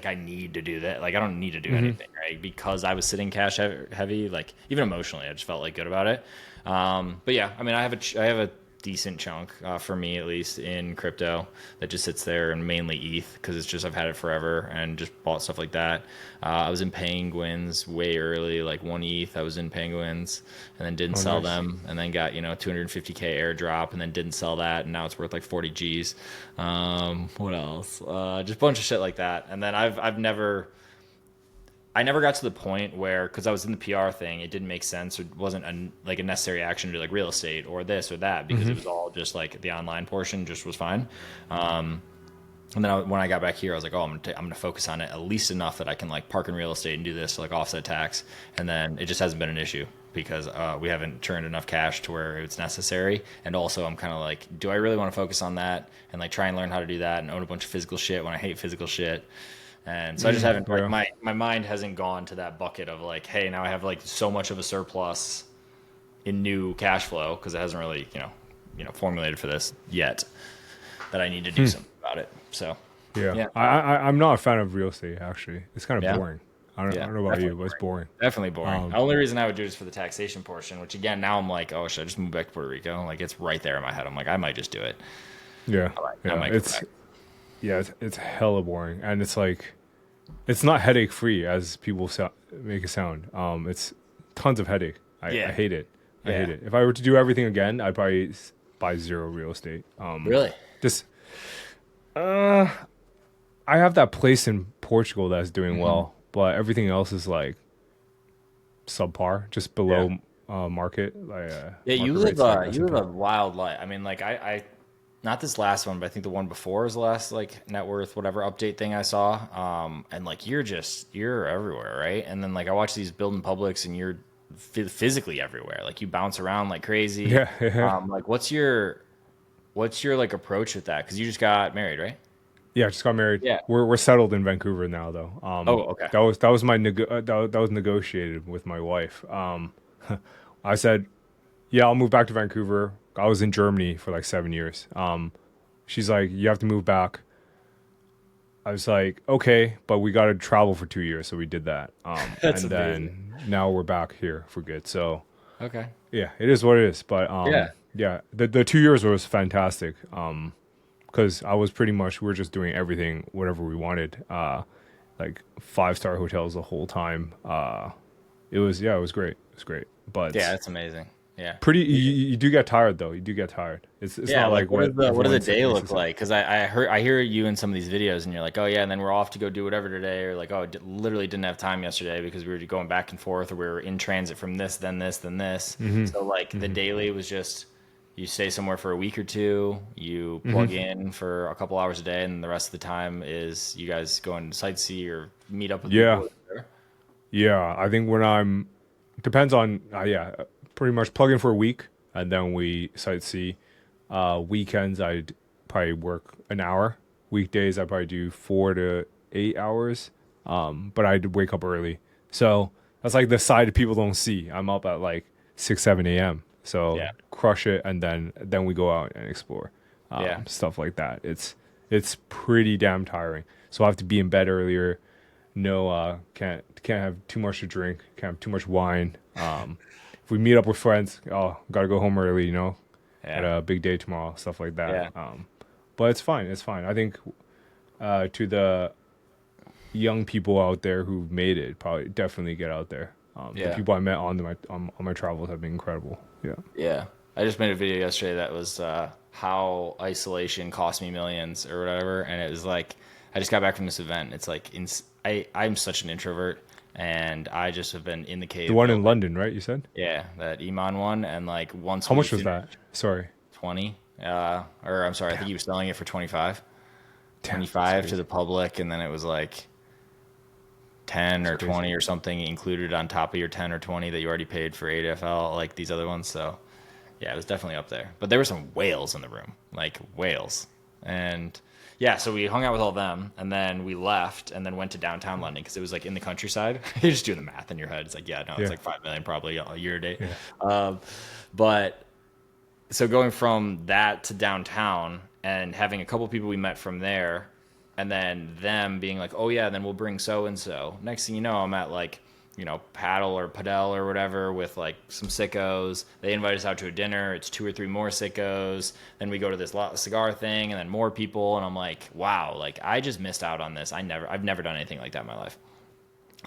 I need to do that. Like I don't need to do Hmm. anything, right? Because I was sitting cash heavy, like even emotionally, I just felt like good about it. But yeah, I mean, I have a decent chunk for me at least in crypto that just sits there and mainly ETH because it's just I've had it forever and just bought stuff like that. I was in Penguins way early, like one ETH. I was in Penguins and then didn't Oh, sell nice. them and then got 250K airdrop and then didn't sell that and now it's worth like 40 G's. What else? Just a bunch of shit like that. And then I I never got to the point where, because I was in the PR thing, it didn't make sense. It wasn't like a necessary action to do like real estate or this or that, because it was all just like the online portion just was fine. And then when I got back here, I was like, oh, I'm gonna focus on it at least enough that I can like park in real estate and do this to like offset tax. And then it just hasn't been an issue because we haven't turned enough cash to where it's necessary. And also, I'm kind of like, do I really want to focus on that and like try and learn how to do that and own a bunch of physical shit when I hate physical shit? And so I just haven't like my mind hasn't gone to that bucket of like, hey, now I have like so much of a surplus in new cash flow because it hasn't really formulated for this yet that I need to do something about it. So Yeah. I'm not a fan of real estate, actually. It's kind of boring. I don't know about you, but it's boring. Definitely boring. The only reason I would do it is for the taxation portion, which again, now I'm like, oh, should I just move back to Puerto Rico? Like, it's right there in my head. I'm like, I might just do it. Yeah. I might go back. It's hella boring. And it's like, it's not headache free as people make it sound. It's tons of headache. I hate it. I hate it. If I were to do everything again, I'd probably buy zero real estate. Really? I have that place in Portugal that's doing well, but everything else is like subpar, just below market. You live a wild life. I mean, like I not this last one, but I think the one before is the last like net worth whatever update thing I saw. And like you're everywhere, right? And then like I watch these building publics, and you're physically everywhere. Like you bounce around like crazy. Yeah. Like what's your like approach with that? Because you just got married, right? Yeah, just got married. Yeah, we're settled in Vancouver now, though. Okay. That was my that was negotiated with my wife. I said, yeah, I'll move back to Vancouver. I was in Germany for like 7 years. She's like, you have to move back. I was like, okay, but we got to travel for 2 years, so we did that. That's and amazing. then now we're back here for good. So Okay. yeah, it is what it is. But the 2 years was fantastic. Because I was we were just doing everything, whatever we wanted. Like 5-star hotels the whole time. It was great. It was great. But yeah, that's amazing. Yeah. You do get tired though. You do get tired. It's not like what does a day look like? Because I hear you in some of these videos, and you're like, oh yeah, and then we're off to go do whatever today, or like, oh, literally didn't have time yesterday because we were going back and forth, or we were in transit from this, then this, then this. So like the daily was just you stay somewhere for a week or two, you plug in for a couple hours a day, and the rest of the time is you guys go and sightsee or meet up with people. Yeah, I think depends on pretty much plug in for a week, and then we sightsee. Weekends I'd probably work an hour. Weekdays I probably do 4 to 8 hours. But I'd wake up early, so that's like the side people don't see. I'm up at like 6-7 a.m. So crush it, and then we go out and explore stuff like that. It's pretty damn tiring. So I have to be in bed earlier. No, can't have too much to drink. Can't have too much wine. If we meet up with friends, gotta go home early. Got a big day tomorrow. Stuff like that. But it's fine. It's fine. I think to the young people out there who've made it, probably definitely get out there. The people I met on my travels have been incredible. Yeah. I just made a video yesterday that was how isolation cost me millions or whatever, and it was like I just got back from this event. It's like I'm such an introvert, and I just have been in the cave. The one in London, right? You said? Yeah, that Iman one, and like once. How much was that? Sorry. 20. Or I'm sorry, I think he was selling it for 25. 25 to the public, and then it was like 10 or 20 or something included on top of your 10 or 20 that you already paid for ADFL, like these other ones. So yeah, it was definitely up there. But there were some whales in the room, like whales. And yeah, so we hung out with all them, and then we left and then went to downtown London because it was like in the countryside. You're just doing the math in your head. It's like, it's like 5 million probably a year a day. But so going from that to downtown and having a couple people we met from there, and then them being like, oh yeah, then we'll bring so-and-so. Next thing you know, I'm at like, Paddle or Padel or whatever with like some sickos. They invite us out to a dinner. It's 2 or 3 more sickos. Then we go to this cigar thing, and then more people. And I'm like, wow, like I just missed out on this. I've never done anything like that in my life.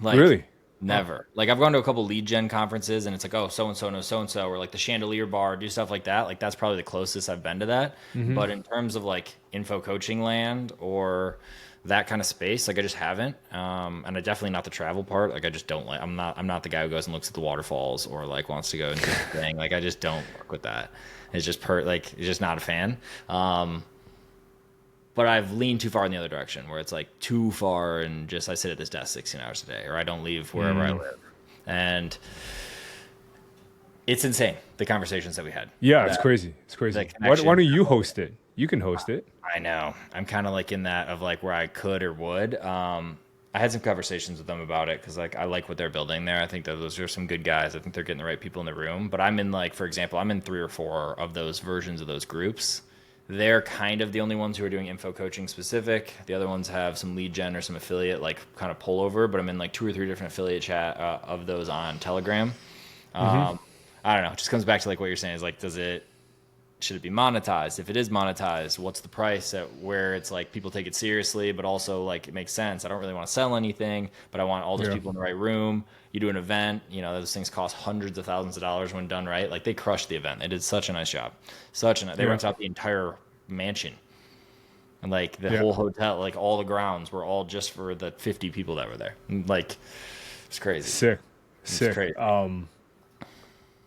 Like, really? Never. Like I've gone to a couple lead gen conferences and it's like, oh, so and so knows so and so, or like the chandelier bar, do stuff like that. Like that's probably the closest I've been to that. Mm-hmm. But in terms of like info coaching land or that kind of space, like I just haven't. And I definitely not the travel part. Like I just don't like. I'm not the guy who goes and looks at the waterfalls or like wants to go and do the thing. Like I just don't work with that. It's just it's just not a fan. But I've leaned too far in the other direction where it's like too far and just I sit at this desk 16 hours a day or I don't leave wherever I live. And it's insane, the conversations that we had. Yeah, it's crazy. It's crazy. Why don't you host it? You can host it. I know. I'm kind of like in that of like where I could or would. I had some conversations with them about it because like I like what they're building there. I think that those are some good guys. I think they're getting the right people in the room. But I'm in like, for example, I'm in 3 or 4 of those versions of those groups. They're kind of the only ones who are doing info coaching specific. The other ones have some lead gen or some affiliate like kind of pullover. But I'm in like 2 or 3 different affiliate chat of those on Telegram. I don't know. It just comes back to like what you're saying is like, should it be monetized? If it is monetized, what's the price at where it's like people take it seriously, but also like it makes sense. I don't really want to sell anything, but I want all those people in the right room. You do an event, those things cost hundreds of thousands of dollars when done right. Like they crushed the event. They did such a nice job. They rented out the entire mansion and like the whole hotel, like all the grounds were all just for the 50 people that were there. Like it's crazy. Sick. It's crazy.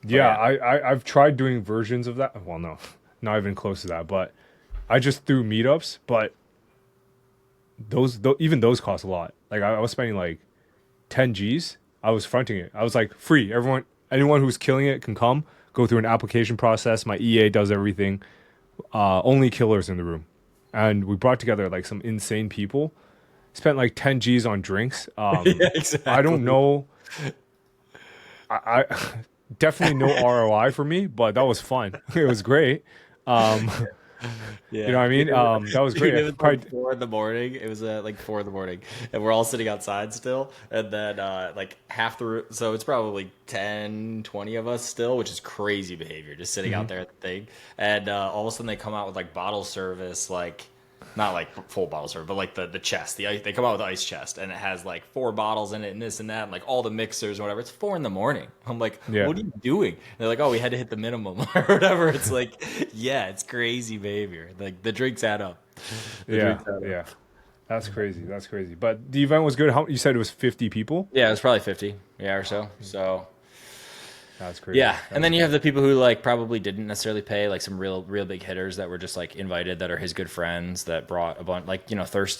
Yeah, I've tried doing versions of that. Well, no, not even close to that. But I just threw meetups. But even those cost a lot. Like I was spending like 10 G's. I was fronting it. I was like free. Anyone who's killing it can come. Go through an application process. My EA does everything. Only killers in the room. And we brought together like some insane people. Spent like 10 G's on drinks. Yeah, exactly. I don't know. I definitely no ROI for me, but that was fun. It was great. You know what I mean? That was great. It was like 4 in the morning. It was like 4 in the morning, and we're all sitting outside still. And then like half the room, so it's probably 10, 20 of us still, which is crazy behavior, just sitting out there at the thing. And all of a sudden they come out with like bottle service, like not like full bottle service, but like the chest. They come out with the ice chest, and it has like 4 bottles in it, and this and that, and like all the mixers and whatever. It's 4 in the morning. I'm like, what are you doing? And they're like, oh, we had to hit the minimum or whatever. It's like, yeah, it's crazy behavior. Like the drinks add up. Yeah. That's crazy. But the event was good. You said it was 50 people? Yeah, it was probably 50, or so. So that's crazy. Yeah, and then you have the people who like probably didn't necessarily pay, like some real big hitters that were just like invited, that are his good friends that brought a bunch, like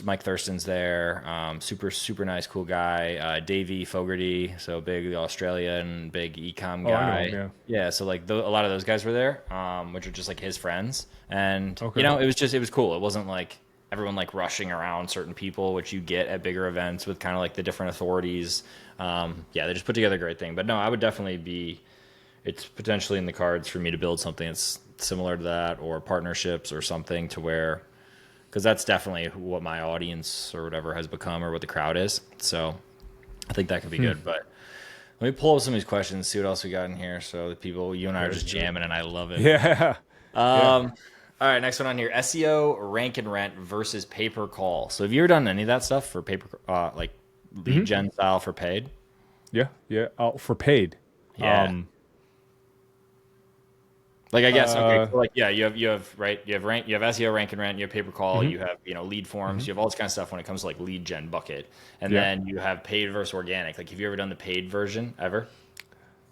Mike Thurston's there, super nice, cool guy, Davey Fogarty, so big Australian, big ecom guy. I know him, yeah. So like a lot of those guys were there, which are just like his friends, and it was cool. It wasn't like everyone like rushing around certain people, which you get at bigger events with kind of like the different authorities. They just put together a great thing. But no, I would definitely it's potentially in the cards for me to build something that's similar to that, or partnerships or something, to where, because that's definitely what my audience or whatever has become, or what the crowd is. So I think that could be good. But let me pull up some of these questions, see what else we got in here. So the people, you and I are just jamming, and I love it. Yeah. All right, next one on here: SEO, rank and rent versus pay per call. So have you ever done any of that stuff for like lead gen style for paid? Yeah. For paid. Yeah. Like I guess okay, so like you have SEO, rank and rent, you have pay per call, you have lead forms, you have all this kind of stuff when it comes to like lead gen bucket, and then you have paid versus organic. Like, have you ever done the paid version ever?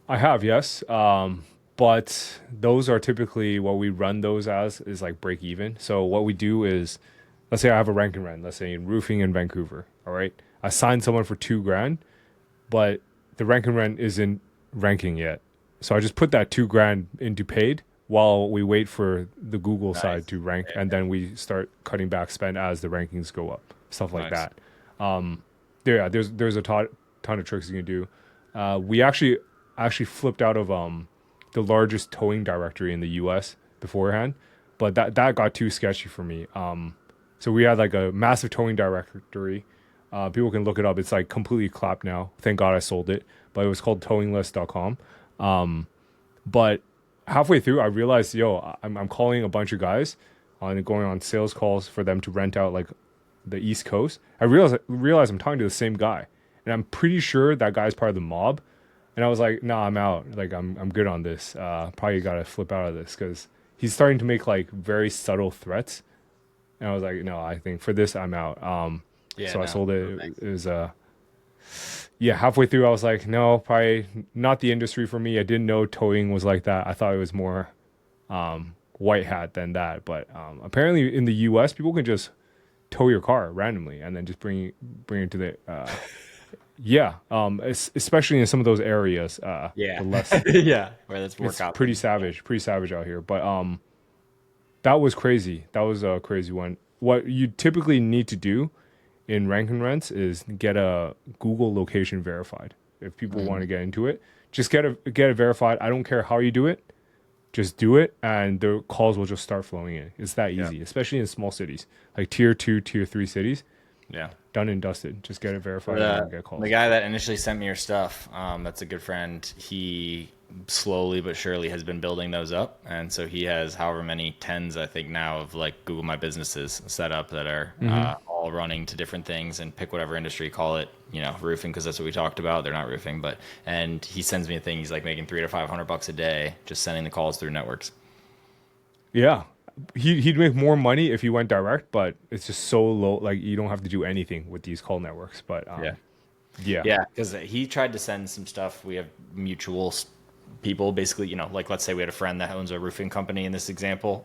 I have, yes. But those are typically what we run those as is like break even. So what we do is, let's say I have a rank and rent, let's say in roofing in Vancouver. All right, I signed someone for $2,000, but the rank and rent isn't ranking yet. So I just put that $2,000 into paid while we wait for the Google side to rank, and then we start cutting back spend as the rankings go up, stuff like that. There's a ton of tricks you can do. We actually flipped out of the largest towing directory in the US beforehand, but that got too sketchy for me. So we had like a massive towing directory. People can look it up. It's like completely clapped now. Thank God I sold it, but it was called towinglist.com. But halfway through, I realized, I'm calling a bunch of guys and going on sales calls for them to rent out like the East Coast. I realized I'm talking to the same guy, and I'm pretty sure that guy's part of the mob. And I was like, nah, I'm out. Like I'm good on this. Probably gotta flip out of this because he's starting to make like very subtle threats. And I was like, no, I think for this I'm out. Yeah, So I no, sold no it. thanks. It was yeah, halfway through I was like, no, probably not the industry for me. I didn't know towing was like that. I thought it was more white hat than that. But apparently in the US people can just tow your car randomly and then just bring it to the yeah, especially in some of those areas, Yeah, the less yeah, where that's more it's common. pretty savage out here. But that was crazy. That was a crazy one. What you typically need to do in rank and rents is get a Google location verified. If people want to get into it, just get it verified. I don't care how you do it. Just do it, and the calls will just start flowing in. It's that Yeah, easy, especially in small cities like tier two, tier three cities. yeah. Done and dusted. Just get it verified, and you'll The get the calls. guy that initially sent me your stuff, that's a good friend. He slowly but surely has been building those up, and so he has however many tens I think now of like Google My Businesses set up that are all running to different things and pick whatever industry, call it, roofing because that's what we talked about. They're not roofing, but and he sends me a thing. He's like making $300 to $500 a day just sending the calls through networks. Yeah, he'd make more money if he went direct, but it's just so low. Like you don't have to do anything with these call networks. But Yeah. yeah. Yeah, because he tried to send some stuff. We have mutual people, basically, like let's say we had a friend that owns a roofing company in this example,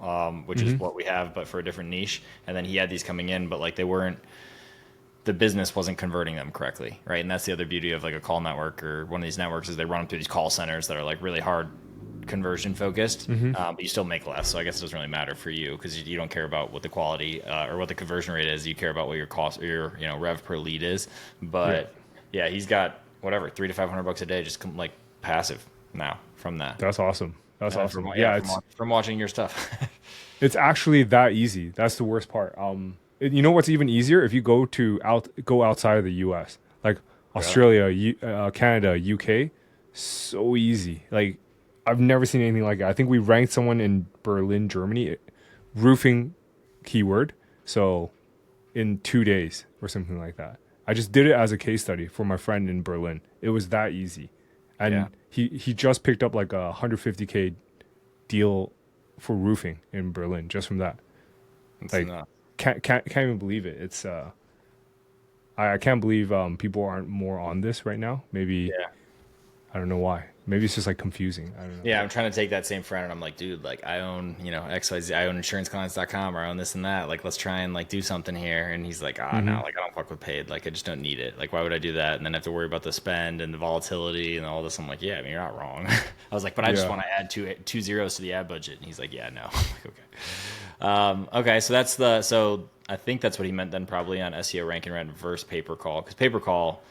which is what we have, but for a different niche. And then he had these coming in, but like the business wasn't converting them correctly, right? And that's the other beauty of like a call network or one of these networks is they run them through these call centers that are like really hard conversion focused, but you still make less. So I guess it doesn't really matter for you because you don't care about what the quality or what the conversion rate is. You care about what your cost or your rev per lead is. Yeah, But yeah, he's got whatever $300 to $500 a day just like passive now from that. that's awesome. That's From awesome. Yeah, it's from watching your stuff. it's actually that easy. That's the worst part. You know what's even easier if you go outside of the U.S. like Really? Australia, Canada, UK. So easy. Like I've never seen anything like it. I think we ranked someone in Berlin, Germany, roofing keyword. So in 2 days or something like that. I just did it as a case study for my friend in Berlin. It was that easy, Yeah, and he just picked up like a 150K deal for roofing in Berlin just from that. it's Like not. can't even believe it. It's I can't believe people aren't more on this right now. Maybe Yeah. I don't know why. Maybe it's just like confusing. I don't know. Yeah, I'm trying to take that same friend and I'm like, dude, like I own, XYZ, I own insuranceclients.com or I own this and that. Like, let's try and like do something here. And he's like, no, like I don't fuck with paid. Like, I just don't need it. Like, why would I do that? And then have to worry about the spend and the volatility and all this. I'm like, yeah, I mean, you're not wrong. I was like, but I just Yeah. want to add two zeros to the ad budget. And he's like, yeah, no. I'm like, okay. Okay. So I think that's what he meant then probably on SEO rank and rent versus pay per call. Cause pay per call,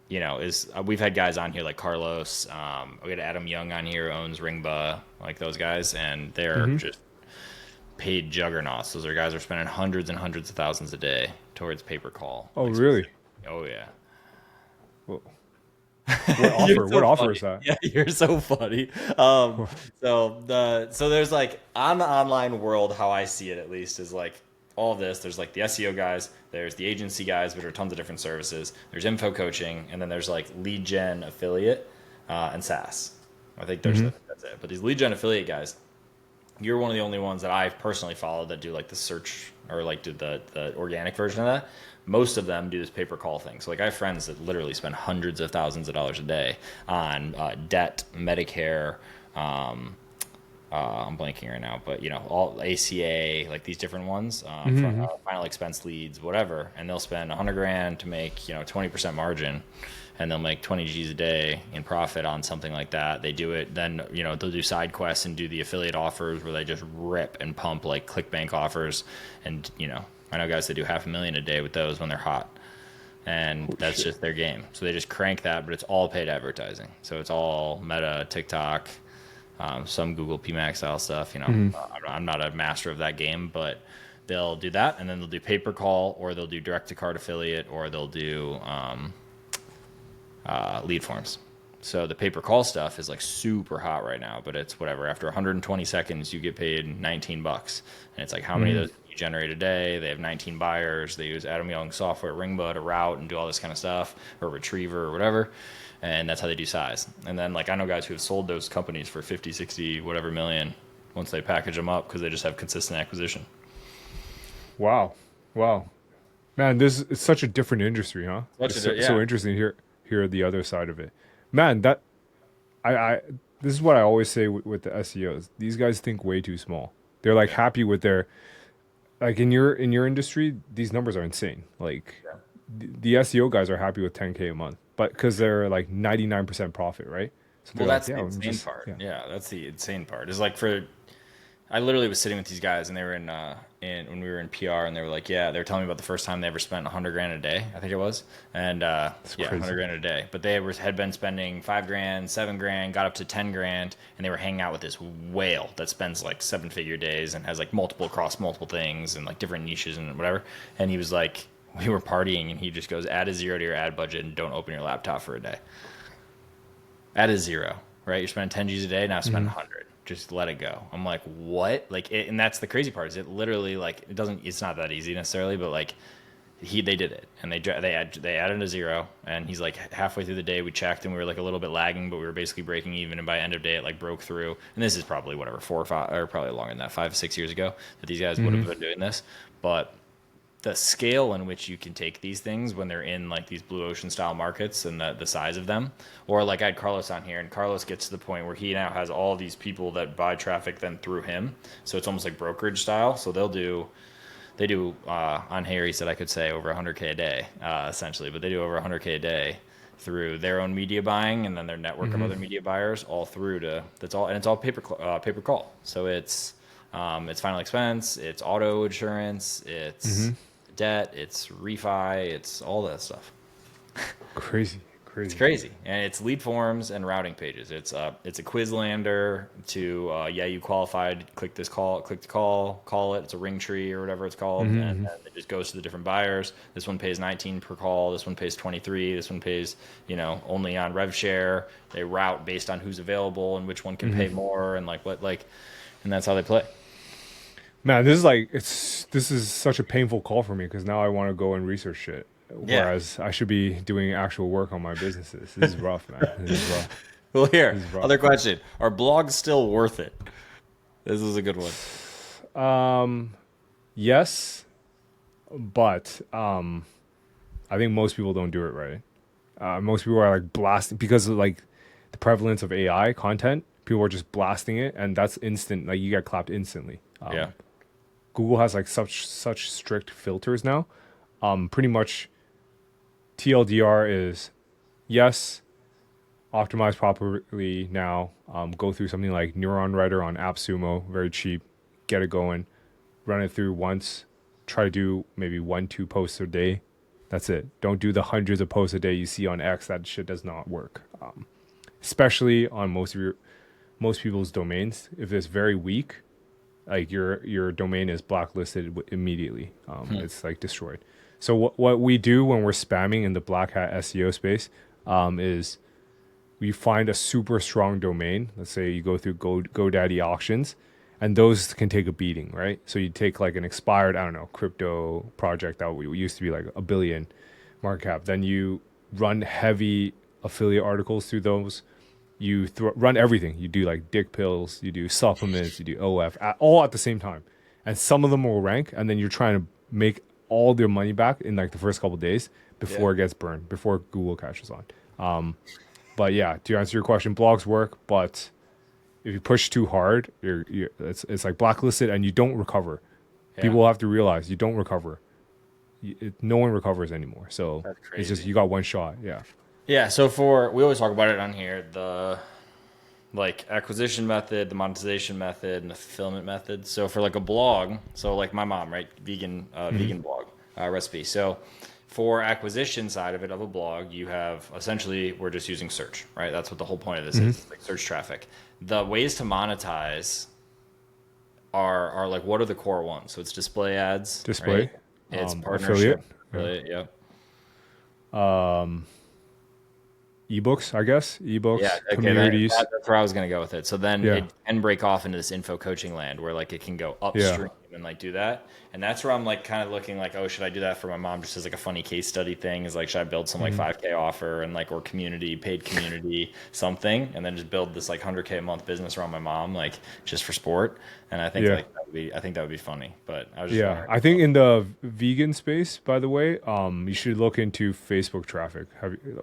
is we've had guys on here like Carlos. We had Adam Young on here who owns Ringba, like those guys, and they're just paid juggernauts. Those are guys who are spending hundreds and hundreds of thousands a day towards pay per call. Oh Like, really? oh yeah. Well, what You're offer? What so offer funny. is that? Yeah, you're so funny. So there's like on the online world, how I see it at least is like all of this. There's like the SEO guys, there's the agency guys, which are tons of different services. There's info coaching, and then there's like lead gen affiliate and SaaS. I think that's it. But these lead gen affiliate guys, you're one of the only ones that I've personally followed that do like the search or like do the organic version of that. Most of them do this pay per call thing. So like I have friends that literally spend hundreds of thousands of dollars a day on debt, Medicare. I'm blanking right now, but all ACA, like these different ones, final expense leads, whatever, and they'll spend 100 grand to make 20% margin, and they'll make 20 G's a day in profit on something like that. They do it, then they'll do side quests and do the affiliate offers where they just rip and pump like ClickBank offers, and I know guys that do $500,000 a day with those when they're hot. And that's just their game. So they just crank that, but it's all paid advertising. So it's all Meta, TikTok, some Google PMAX style stuff. I'm not a master of that game, but they'll do that, and then they'll do pay per call, or they'll do direct to card affiliate, or they'll do lead forms. So the pay per call stuff is like super hot right now, but it's whatever. After 120 seconds, you get paid $19, and it's like how many of those generate a day. They have 19 buyers. They use Adam Young software, Ringba to route and do all this kind of stuff, or Retriever or whatever. And that's how they do size. And then like I know guys who have sold those companies for 50, 60, whatever million once they package them up because they just have consistent acquisition. Wow. Wow. Man, this is such a different industry, huh? It's so Yeah. interesting to hear the other side of it. Man, that I this is what I always say with the SEOs. These guys think way too small. They're like happy with their like in your industry, these numbers are insane. Like the SEO guys are happy with 10K a month, but because they're like 99% profit, right? So Well, they're like, that's yeah, the I'm insane just part. yeah. Yeah, that's the insane part. Is like for I literally was sitting with these guys, and they were in when we were in PR, and they were like, yeah, they were telling me about the first time they ever spent 100 grand a day, I think it was, and It's yeah, 100 crazy. grand a day. But had been spending 5 grand, 7 grand, got up to 10 grand, and they were hanging out with this whale that spends like 7 figure days and has like multiple across multiple things and like different niches and whatever. And he was like, we were partying, and he just goes, add a zero to your ad budget and don't open your laptop for a day. Add a zero, right? You're spending 10 G's a day, now spend Hmm. 100. Just let it go. I'm like, what? Like, and that's the crazy part is it literally like it doesn't. It's not that easy necessarily, but like they did it and they added a zero, and he's like halfway through the day we checked and we were like a little bit lagging, but we were basically breaking even, and by end of day it like broke through. And this is probably whatever 4 or 5 or probably longer than that 5 6 years ago that these guys would have been doing this, but the scale in which you can take these things when they're in like these blue ocean style markets and the size of them, or like I had Carlos on here, and Carlos gets to the point where he now has all these people that buy traffic then through him, so it's almost like brokerage style. So they do on here he said I could say over 100K a day essentially, but they do over 100K a day through their own media buying and then their network of other media buyers all through to that's all, and it's all paper call. So it's final expense, it's auto insurance, it's debt, it's refi, it's all that stuff. Crazy, It's crazy. crazy, and it's lead forms and routing pages. It's a Quizlander to yeah, you qualified. Click this call, click to call it. It's a ring tree or whatever it's called, and then it just goes to the different buyers. This one pays 19 per call. This one pays 23. This one pays only on rev share. They route based on who's available and which one can pay more and like what like, and that's how they play. Man, this is like this is such a painful call for me because now I want to go and research shit. Yeah. Whereas I should be doing actual work on my businesses. This is rough, man. This is rough. Well, here, This is rough. other question: are blogs still worth it? This is a good one. Yes, but I think most people don't do it right. Most people are like blasting because of like the prevalence of AI content. People are just blasting it, and that's instant. Like you get clapped instantly. Yeah. Google has like such strict filters now. Pretty much TLDR is yes, optimize properly now. Go through something like Neuron Writer on AppSumo, very cheap. Get it going, run it through once. Try to do maybe 1-2 posts a day. That's it. Don't do the hundreds of posts a day you see on X. That shit does not work. Especially on most people's domains. If it's very weak, like your domain is blacklisted immediately. It's like destroyed. So what we do when we're spamming in the black hat SEO space is we find a super strong domain. Let's say you go through GoDaddy auctions, and those can take a beating, right? So you take like an expired, I don't know, crypto project that we used to be like 1 billion market cap. Then you run heavy affiliate articles through those. You run everything. You do like dick pills, you do supplements, you do OF, all at the same time. And some of them will rank, and then you're trying to make all their money back in like the first couple of days before it gets burned, before Google catches on. But yeah, to answer your question, blogs work, but if you push too hard, it's like blacklisted and you don't recover. Yeah. People have to realize you don't recover. No one recovers anymore. So That's it's just crazy. you got one shot. Yeah. Yeah, so we always talk about it on here, the like acquisition method, the monetization method, and the fulfillment method. So for like a blog, so like my mom, right, vegan blog recipe. So for acquisition side of it of a blog, you have essentially we're just using search, right? That's what the whole point of this is, like search traffic. The ways to monetize are like what are the core ones? So it's display ads, Display, right? It's affiliate, partnership, affiliate, yeah. ebooks, I guess, Yeah, ebooks, okay, communities. that's where I was going to go with it. So then Yeah. it can break off into this info coaching land where like it can go Yeah. upstream and like do that. And that's where I'm like kind of looking like, oh, should I do that for my mom just as like a funny case study thing? Is like, should I build some like Mhm. 5K offer and like or community paid community something, and then just build this like 100K a month business around my mom like just for sport? And I think Yeah. like that would be I think that would be funny. But I was just Yeah, wondering. I think in the vegan space, by the way, you should look into Facebook traffic,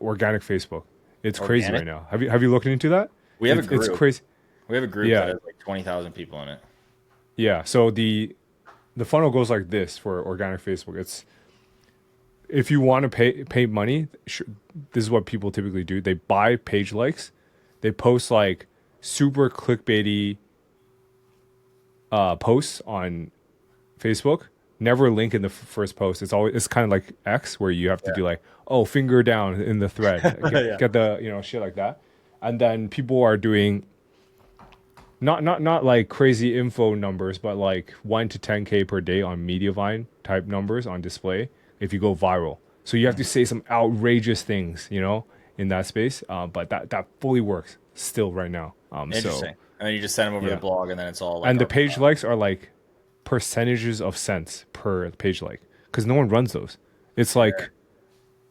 organic Facebook. It's crazy Organic. right now. Have you looked into that? We have a It's group. crazy. We have a group that Yeah, has like 20,000 people in it. yeah. So the funnel goes like this for organic Facebook. It's if you want to pay money, this is what people typically do. They buy page likes. They post like super clickbaity posts on Facebook. Never link in the first post. It's kind of like X where you have to do like, oh, finger down in the thread, Yeah. get the shit like that, and then people are doing not like crazy info numbers, but like 1 to 10K per day on Mediavine type numbers on display if you go viral. So you have to say some outrageous things, in that space. But that fully works still right now. So Interesting. And then you just send them over the yeah, blog, and then it's all like and the our. page likes are like percentages of cents per page like because no one runs those. It's like,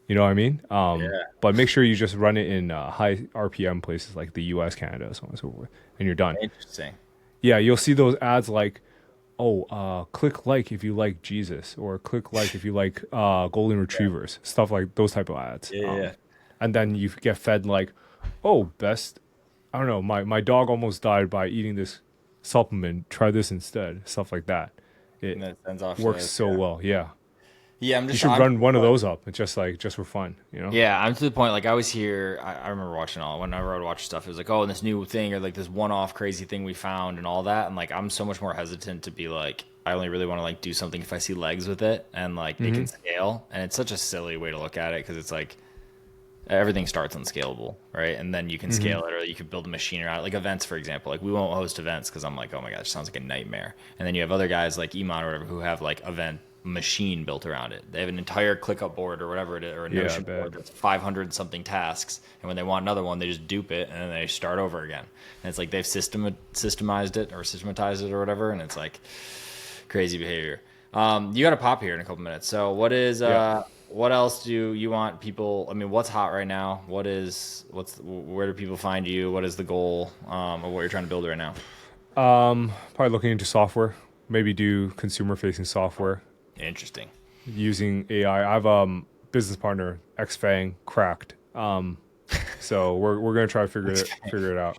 you know what I mean? Yeah. But make sure you just run it in high RPM places like the US, Canada, so on and so forth, and you're done. Interesting. Yeah, you'll see those ads like, oh, click like if you like Jesus, or click like if you like golden retrievers, stuff like those type of ads. Yeah. Yeah. And then you get fed like, oh, best, I don't know, my dog almost died by eating this supplement. Try this instead. Stuff like that. And It then it sends off to works those, so yeah. well. Yeah, Yeah, you should run one of those up. It's just for fun. Yeah, I'm to the point. Like I always hear, I remember watching all. Whenever I would watch stuff, it was like, oh, and this new thing or like this one-off crazy thing we found and all that. And like, I'm so much more hesitant to be like, I only really want to like do something if I see legs with it and like it can scale. And it's such a silly way to look at it because it's like everything starts unscalable, right? And then you can scale it, or you could build a machine around it. Like events, for example. Like we won't host events because I'm like, oh my gosh, sounds like a nightmare. And then you have other guys like Iman or whatever who have like event machine built around it. They have an entire ClickUp board or whatever it is, or a Yeah, I Notion bet. board that's 500 something tasks. And when they want another one, they just dupe it and then they start over again. And it's like they've systematized it or whatever. And it's like crazy behavior. You got to pop here in a couple minutes. So Yeah. what else do you want people? I mean, what's hot right now? Where do people find you? What is the goal of what you're trying to build right now? Probably looking into software. Maybe do consumer facing software Interesting. using AI. I have business partner XFang cracked. So we're gonna try to figure it out.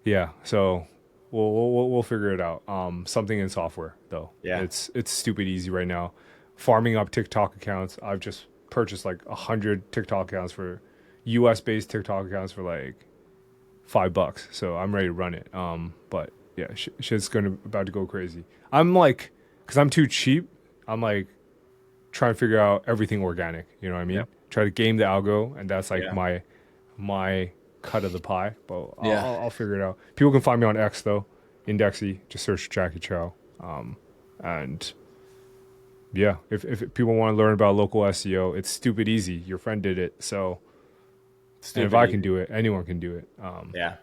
Yeah. So we'll figure it out. Something in software though. Yeah. It's stupid easy right now. Farming up TikTok accounts. I've just purchased like 100 TikTok accounts for US based TikTok accounts for like $5. So I'm ready to run it. But yeah, shit's about to go crazy. I'm like, cause I'm too cheap. I'm like trying to figure out everything organic. You know what I mean? Yep. Try to game the algo, and that's like Yeah. my cut of the pie. But Yeah. I'll figure it out. People can find me on X though, Indexy. Just search Jacky Chou. And yeah, if people want to learn about local SEO, it's stupid easy. Your friend did it, so and if I can do it, anyone can do it. Yeah.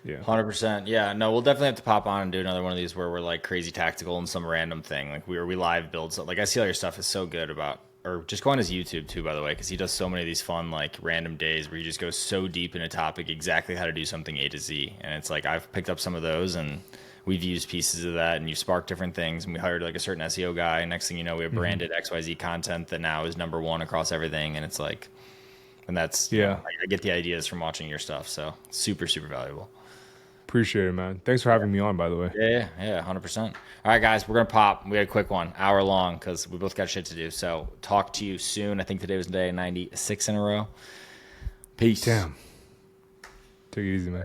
Yeah. 100%. Yeah, no, we'll definitely have to pop on and do another one of these where we're like crazy tactical and some random thing. Like we live build. So like I see all your stuff is so good about, or just go on his YouTube too, by the way, because he does so many of these fun like random days where he just goes so deep in a topic, exactly how to do something A to Z. And it's like I've picked up some of those and we've used pieces of that and you've sparked different things. And we hired like a certain SEO guy. And next thing you know, we have branded XYZ content that now is #1 across everything. And it's like, and that's, Yeah. I get the ideas from watching your stuff. So super, super valuable. Appreciate it, man. Thanks for having me on, by the way. Yeah, 100%. All right, guys, we're going to pop. We got a quick one, hour long, because we both got shit to do. So talk to you soon. I think today was day 96 in a row. Peace. Damn. Take it easy, man.